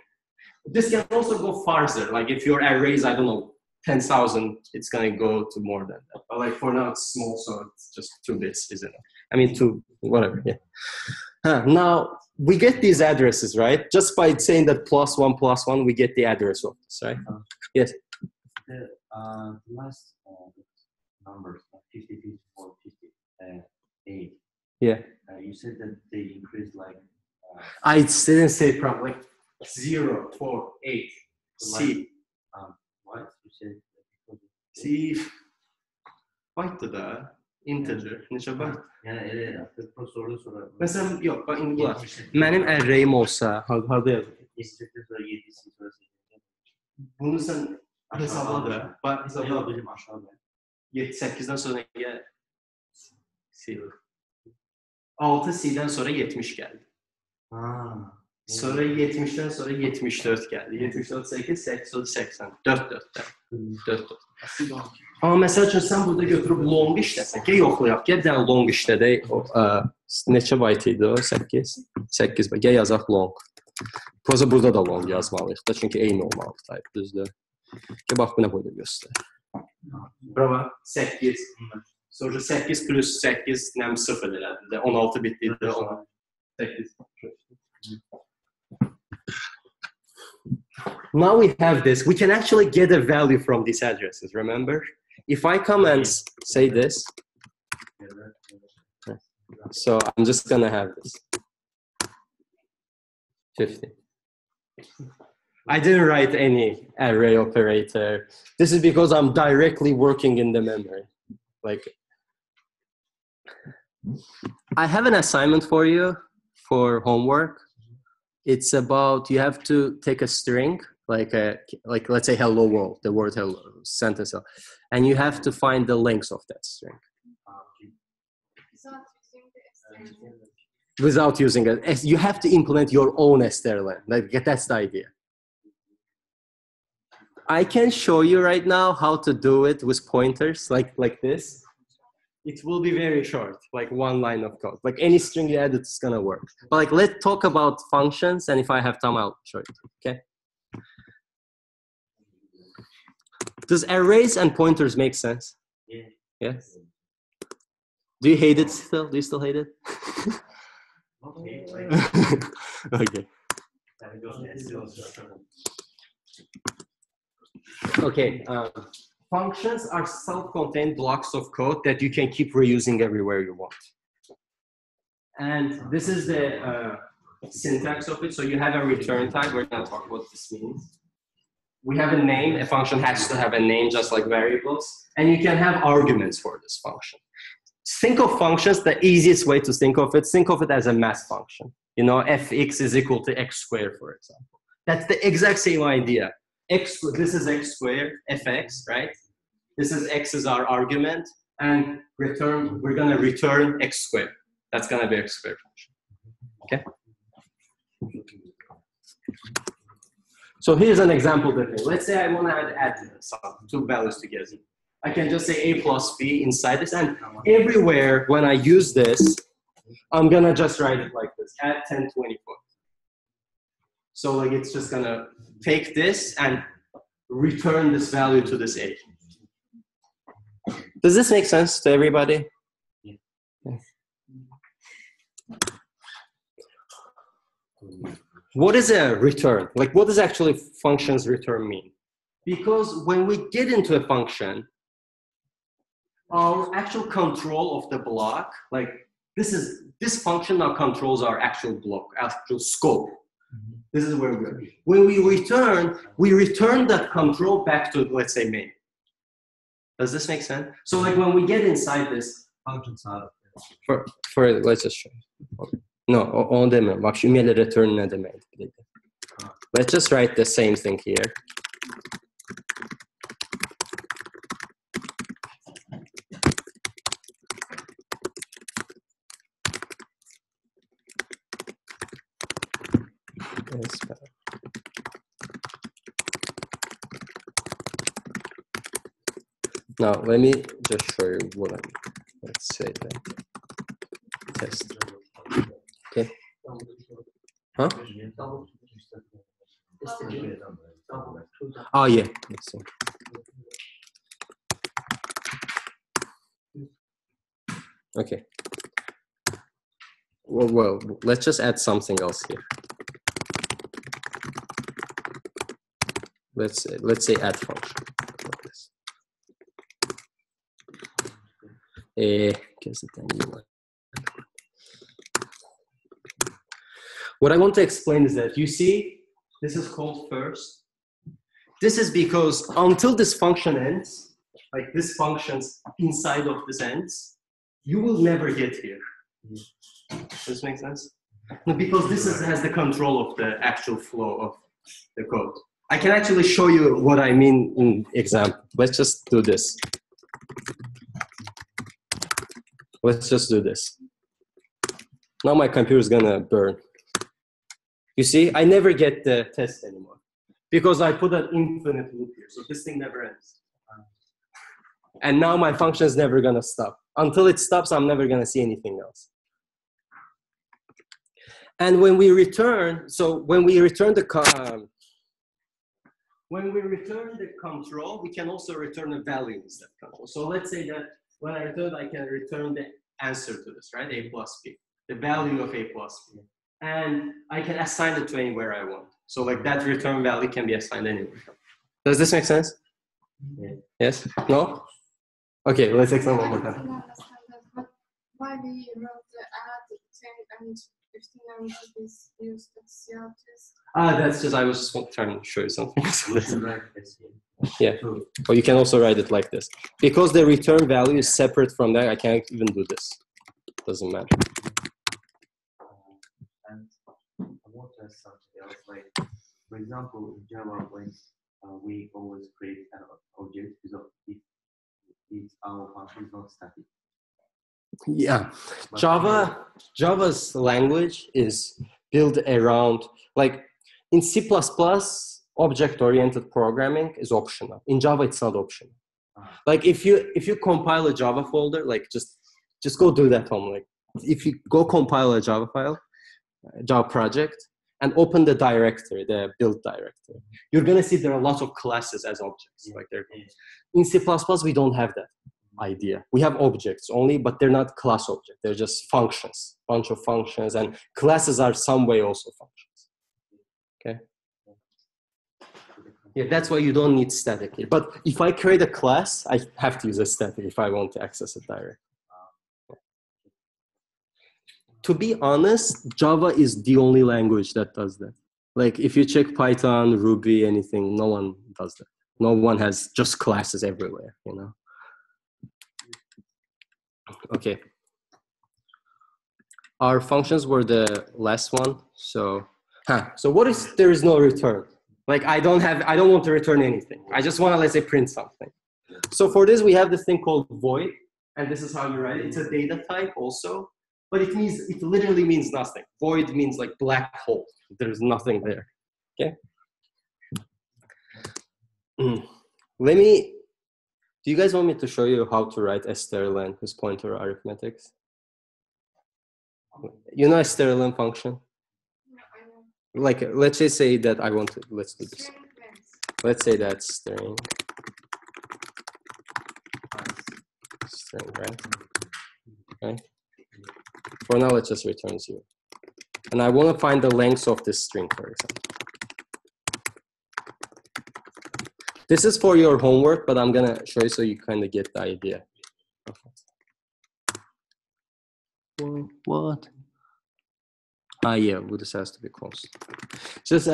This can also go farther. Like if your array is, I don't know, 10,000, it's gonna go to more than that. But like for now it's small, so it's just 2 bits, isn't it? I mean 2, whatever, yeah. Now we get these addresses, right? Just by saying that +1, we get the address of this, right? Yes. The last numbers, 50, 54, 58. Yeah. You said that they increased like. I didn't say probably like 0, 4, 8. C. What you said? C. Byte'dı da. Integer. Neçə byte? Yani elə soru sonra. Məsələn, yox, bax indi bunlar. Mənim arrayim olsa, harda yazır? İstəkdən sonra 7'si sonra 8'si. Bunu sən hesabla da. Bax hesabla. Yok bizim aşağıda. 8'den sonra gəl. C. 6 C'den sonra 70 gəldi. Sonra 70'den sonra 74 geldi. 74, 8, 8, 80. 4, 4. Ama mesela üçün sən burada götürüb long işləsən ki, yoxlayaq ki, bir dənə long işlədək. Neçə byte idi o? 8. 8 byte. Gəl yazaq long. Proza burada da long yazmalıyıq da, çünki eyni olmalı type, düzdür. Ki, bax, bu nə boyda göstər. Bravo. 8. Sonra 8 plus 8 nəm 0 elədi. 16 bitdi. 8. Now we have this, we can actually get a value from these addresses, remember? If I come and say this, so I'm just gonna have this, 50. I didn't write any array operator. This is because I'm directly working in the memory. Like, I have an assignment for you for homework. It's about, you have to take a string, like let's say hello world, the word hello, sentence, and you have to find the length of that string. Without using it. You have to implement your own strlen. Like, that's the idea. I can show you right now how to do it with pointers, like this. It will be very short, like 1 line of code. Like any string you add, it's gonna work. But like, let's talk about functions, and if I have time, I'll show you, okay? Does arrays and pointers make sense? Yeah. Yes? Do you hate it still? Do you still hate it? Okay. Okay, functions are self-contained blocks of code that you can keep reusing everywhere you want. And this is the syntax of it. So you have a return type. We're going to talk what this means. We have a name. A function has to have a name, just like variables. And you can have arguments for this function. Think of functions, the easiest way to think of it as a math function. You know, fx is equal to x squared, for example. That's the exact same idea. This is x squared, fx, right? This is x is our argument, and we're going to return x squared. That's going to be x squared function. Okay? So here's an example of the thing. Let's say I want to add some two values together. I can just say a plus b inside this, and everywhere when I use this, I'm going to just write it like this, add 1024. So like it's just going to take this and return this value to this a. Does this make sense to everybody? Yeah. What is a return? Like, what does actually functions return mean? Because when we get into a function, our actual control of the block, like this function now controls our actual block, actual scope. This is where we are. When we return that control back to, let's say, main. Does this make sense? So like when we get inside this functions out of let's just show. No, on demiyorum. Bak şu email return ne demek? Let's just write the same thing here. Now let me just show you what I'm. Let's say that test. Okay. Huh? Oh yeah. Let's see. Okay. Well, let's just add something else here. Let's say add function. Like this. What I want to explain is that you see, this is called first. This is because until this function ends, like this function's inside of this ends, you will never get here. Does this make sense? No, because this has the control of the actual flow of the code. I can actually show you what I mean in example. Let's just do this. Let's just do this. Now my computer is gonna burn. You see, I never get the test anymore because I put an infinite loop here. So this thing never ends. And now my function is never gonna stop. Until it stops, I'm never gonna see anything else. And when we return, when we return the control, we can also return a value instead of control. So let's say that when I return, I can return the answer to this, right? A plus b, the value of a plus b. And I can assign it to anywhere I want. So like that return value can be assigned anywhere. Does this make sense? Yeah. Yes? No? Okay, let's explain one more time. I don't understand that, but why we wrote the add 10 and 15 and this used as CR That's just, I was just trying to show you something. Yeah, or you can also write it like this. Because the return value is separate from that, I can't even do this. Doesn't matter. And I want to ask something else. Like, for example, in Java, when we always create an object, because if our function is not static. Yeah, Java's language is built around, like in C++, object-oriented programming is optional. In Java, it's not optional. Like if you compile a Java folder, like just go do that home. Like if you go compile a Java file, Java project, and open the directory, the build directory, you're gonna see there are lots of classes as objects. Like in C++, we don't have that idea. We have objects only, but they're not class objects. They're just functions, bunch of functions, and classes are some way also functions. Okay. Yeah, that's why you don't need static here. But if I create a class, I have to use a static if I want to access it directly. To be honest, Java is the only language that does that. Like if you check Python, Ruby, anything, no one does that. No one has just classes everywhere, you know? Okay. Our functions were the last one. So what if there is no return? Like I don't want to return anything. I just want to, let's say, print something. So for this, we have this thing called void, and this is how you write it. It's a data type also, but it literally means nothing. Void means like black hole. There's nothing there, okay? Do you guys want me to show you how to write strlen, whose pointer arithmetics? You know strlen function? Like, let's just say that I want to, let's do this. Let's say that's string, right? Okay. For now, let's just return 0. And I want to find the length of this string, for example. This is for your homework, but I'm going to show you so you kind of get the idea. Okay. What? Yeah, well, this has to be close. Just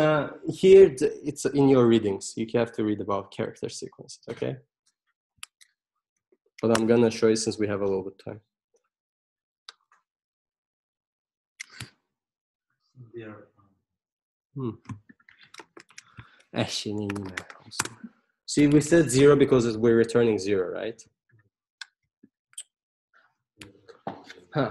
here, it's in your readings. You have to read about character sequences, okay? But I'm going to show you since we have a little bit of time. See, we said 0 because we're returning 0, right?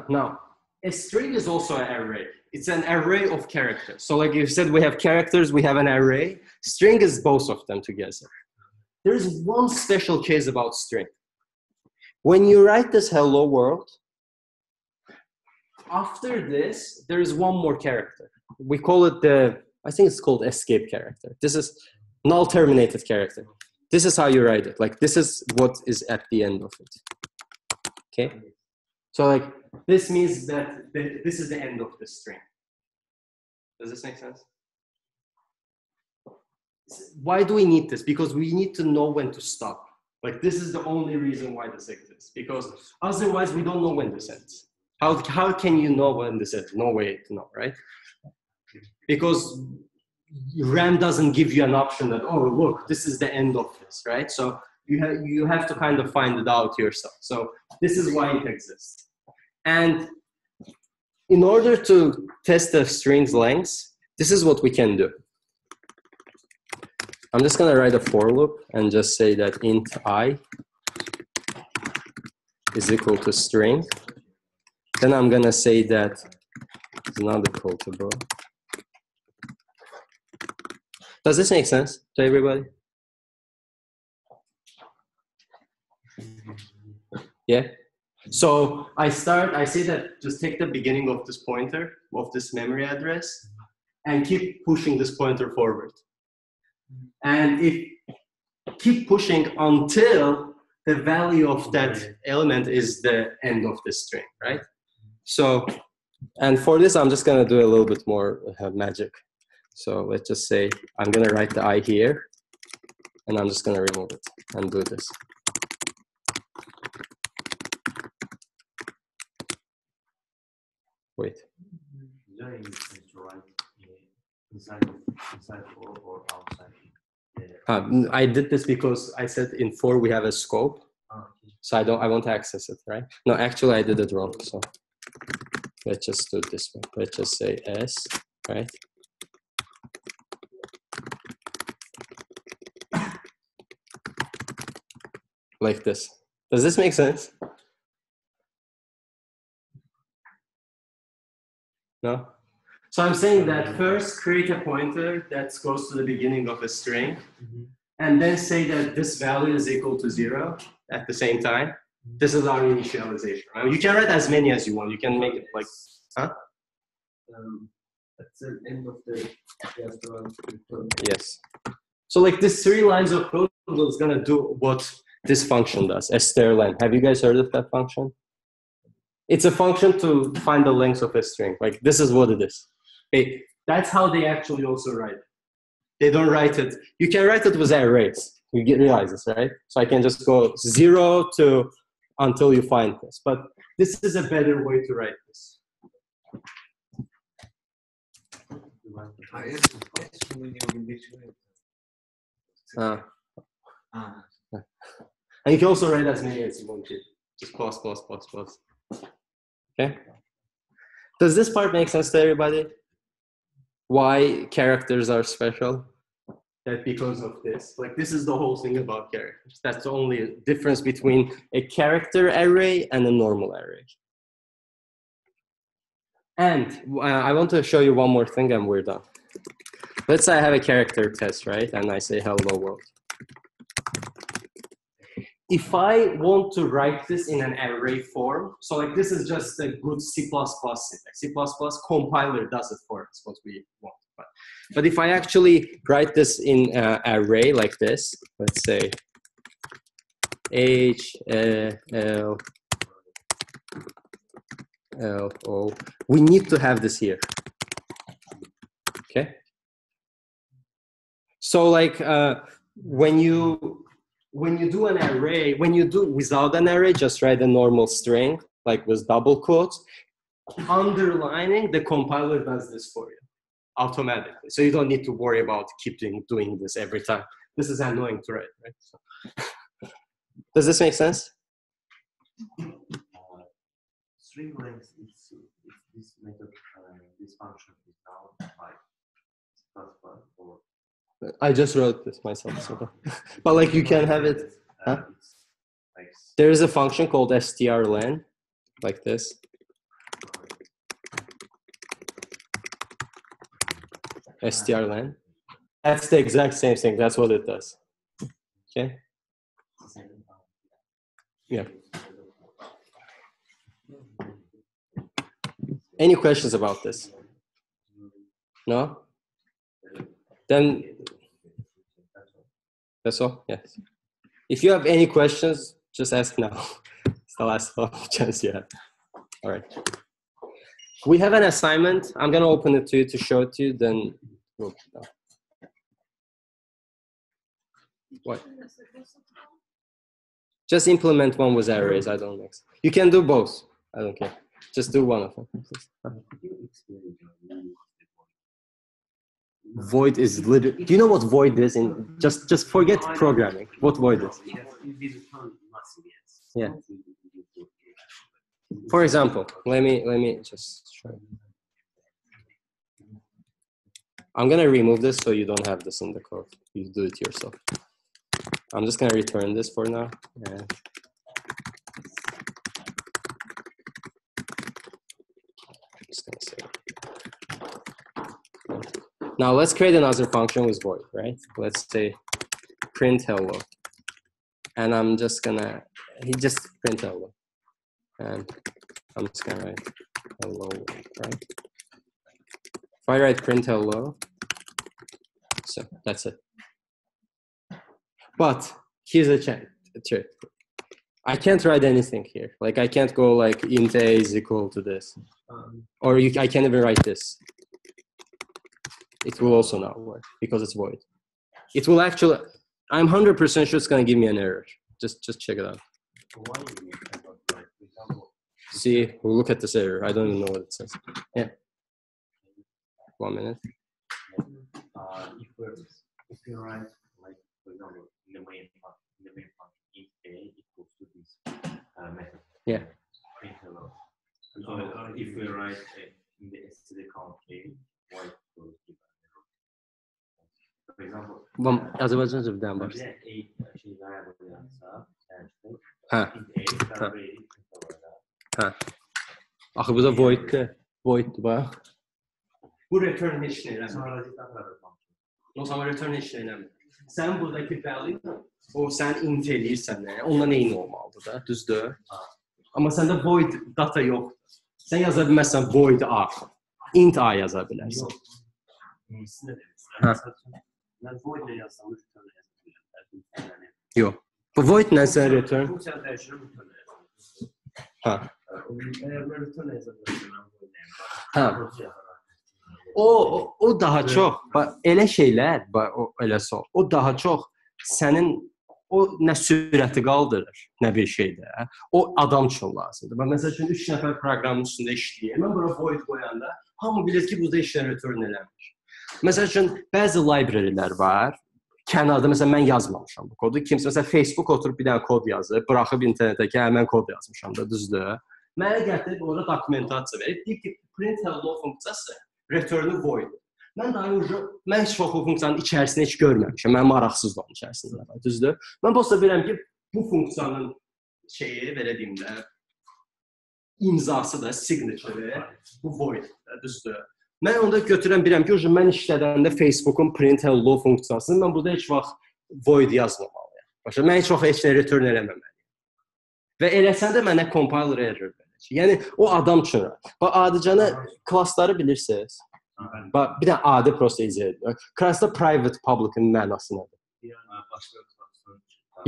Now, a string is also an array. It's an array of characters. So like you said, we have characters, we have an array. String is both of them together. There's one special case about string. When you write this hello world, after this, there is one more character. We call it I think it's called escape character. This is null terminated character. This is how you write it. Like this is what is at the end of it. Okay? So like this means that this is the end of the string. Does this make sense? Why do we need this? Because we need to know when to stop. Like this is the only reason why this exists. Because otherwise we don't know when this ends. How can you know when this ends? No way to know, right? Because RAM doesn't give you an option that, oh, look, this is the end of this, right? So you have to kind of find it out yourself. So this is why it exists. And in order to test the string's length, this is what we can do. I'm just going to write a for loop and just say that int I is equal to string. Then I'm going to say that it's not equal to bro. Does this make sense to everybody? Yeah? So I say that just take the beginning of this pointer, of this memory address, and keep pushing this pointer forward. And keep pushing until the value of that element is the end of the string, right? So, and for this, I'm just going to do a little bit more magic. So let's just say I'm going to write the I here, and I'm just going to remove it and do this. Wait. Inside or outside? I did this because I said in for we have a scope, so I want to access it, right? No, actually I did it wrong. So let's just do it this way. Let's just say S, right? Like this. Does this make sense? No? So I'm saying that first create a pointer that goes to the beginning of a string, and then say that this value is equal to 0 at the same time. This is our initialization. Right? You can write as many as you want. You can make it like, huh? That's the end of the Yes. So like this 3 lines of code is going to do what this function does, strlen. Have you guys heard of that function? It's a function to find the length of a string. Like this is what it is. Okay, that's how they actually also write it. They don't write it. You can write it with arrays. You realize this, right? So I can just go 0 to until you find this. But this is a better way to write this. And you can also write as many as you want to. Just plus, plus, plus, plus. Okay? Does this part make sense to everybody? Why characters are special? That because of this. Like, this is the whole thing about characters. That's the only difference between a character array and a normal array. And I want to show you one more thing and we're done. Let's say I have a character test, right? And I say hello world. If I want to write this in an array form, so like this is just a good C++ syntax. C++ compiler does it for us, what we want. But if I actually write this in an array like this, let's say H, L, L, O, we need to have this here. Okay? So like when you do an array, when you do without an array, just write a normal string, like with double quotes, underlining, the compiler does this for you automatically. So you don't need to worry about doing this every time. This is annoying to write, right? So, does this make sense? String length is this method, this function is now by or I just wrote this myself, so. But like you can have it. Huh? There is a function called strlen, like this. Strlen. That's the exact same thing. That's what it does. Okay. Yeah. Any questions about this? No? Then that's all? Yes. If you have any questions, just ask now. It's the last chance you have. All right. We have an assignment. I'm going to open it to you to show it to you, then we'll no. What? Just implement one with arrays. I don't mix. You can do both. I don't care. Just do one of them. Void is literally. Do you know what void is? In just forget programming. What void is? Yeah. For example, let me just try. I'm gonna remove this so you don't have this in the code. You do it yourself. I'm just gonna return this for now. And just gonna say. Now let's create another function with void, right? Let's say print hello, and I'm just gonna just print hello, and I'm just gonna write hello, right? If I write print hello, so that's it. But here's a trick. I can't write anything here. Like I can't go like int a is equal to this, or I can't even write this. It will also not work because it's void. It will actually. I'm 100% sure it's gonna give me an error. Just check it out. See, we'll look at this error. I don't even know what it says. Yeah. 1 minute. If you write, like, for example, in the main function, int a equals to this method. Yeah. Print hello. So if we write in the std count a, y equals to error. For example, Azerbaycan'dan başla. Ha. Ha. Axı bu da void'dur bax. Bu return heç nə eləmir. O zaman return heç nə eləmir. Sən buradakı value, o sən int eləyirsən, ondan eyni olmalıdır da, düzdür? Amma səndə void data yoxdur. Sən yaza bilməzsən void a, int a yaza bilərsən. Ben void ile yazsam return yazabilirim. Yox. Bu void nə sən return? Funksiyon dəyişirəm return yazabilirim. Ha. Eğer ben return yazabilirim. Ha. O daha çox, elə şeylər, o daha çox sənin o nə sürəti qaldırır, nə bir şeydə. O adam üçün lazımdır. Məsəl üçün 3 nəfər proqramın üstündə işləyir. Mən bura void qoyanda hamı bilir ki, burada işlər return eləmir. Məsəl üçün bəzi library-lər var. Kənarda məsələn mən yazmamışam bu kodu. Kimsə məsələn Facebook oturub bir dənə kod yazır, buraxıb internetə ki, mən kod yazmışam da, düzdür? Mənə gətirib orada dokumentasiya verib, deyir ki, print hello funksiyası return void. Mən heç vaxt o funksiyanın içərisini heç görməmişəm. Mən maraqsızdır onun içərisində, düzdür? Mən prosta bilirəm ki, bu funksiyanın şeyi, belə deyim də, imzası da, signature, bu void, düzdür? Mən onda götürəm, bilirəm ki, mən işlədəndə Facebook'un print hello funksiyasını mən burada heç vaxt void yazmamalıyam. Başa, mən heç vaxt heç nə return eləməməliyim. Və eləsən də mənə compiler error verəcək. Yəni, o adam üçün. Bax, adıcanı klassları bilirsiniz. Bax, bir dənə adi prosta icra edir. Klassda private, public'ın mənası nədir? Ya,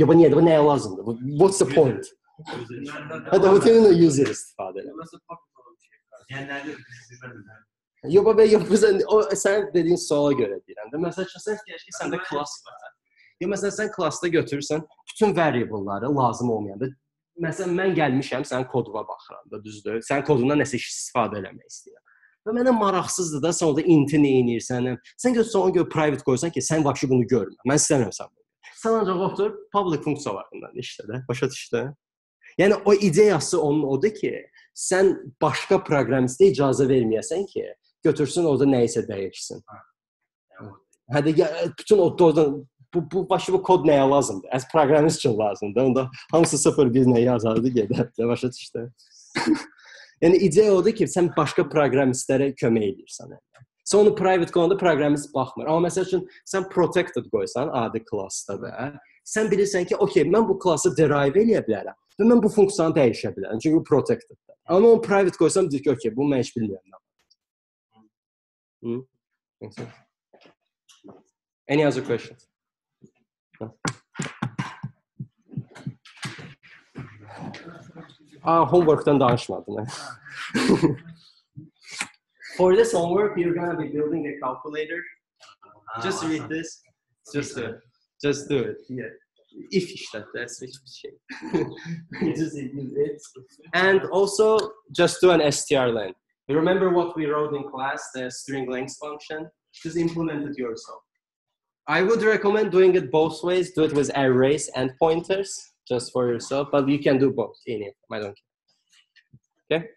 niyə? Bu nəyə lazımdır? What's the point? Hətta bu temin user istifadə edir. Yəni, nədir? Yox, sən dediyin suala görə deyirəm də. Məsələn, sən səndə klass var. Məsələn, sən klassda götürürsən, bütün variable'ları lazım olmayanda, məsələn, mən gəlmişəm, sənin koduna baxıram da, düzdür? Sənin kodundan nəsə istifadə eləmək istəyirəm. Və mənə maraqsızdır da, sən orada inti neynirsən, sən götürsən, ona görə private qoysan ki, sən vəbşi bunu görmə. Mən istəmirəm sən bunu. Sən ancaq otur, public funksiyalarından işlə də, başa düşdü. Yəni, o ideyası onun odur ki, sən başqa proqramistə icazə verməyəsən ki, götürsün, orada nə isə dəyişsin. Hədə, bütün bu kod nəyə lazımdır? Əs proqramist üçün lazımdır. Onda hamısı 0-1 nə yazardı, gedər. Başa düşdü. Yəni, ideya odur ki, sən başqa proqramistlərə kömək edirsən. Sən onu private qoyanda proqramist baxmır. Amma məsəl üçün, sən protected qoysan, adi klassda da, sən bilirsən ki, okey, mən bu klassı derive eləyə bilərəm və mən bu funksiyanı dəyişə bilərəm. Çünki bu protecteddir. Amma onu private qoysam, deyir ki, okey, bu mən heç bilmirəm. Any other questions? Homework'tan danışmadım. For this homework, you're going to be building a calculator. Just read this. Just do it. Yeah. If işlet, that's hiçbir şey. Just use it. And also, just do an str-len. Remember what we wrote in class, the string length function? Just implement it yourself. I would recommend doing it both ways. Do it with arrays and pointers, just for yourself, but you can do both in it. I don't care. Okay?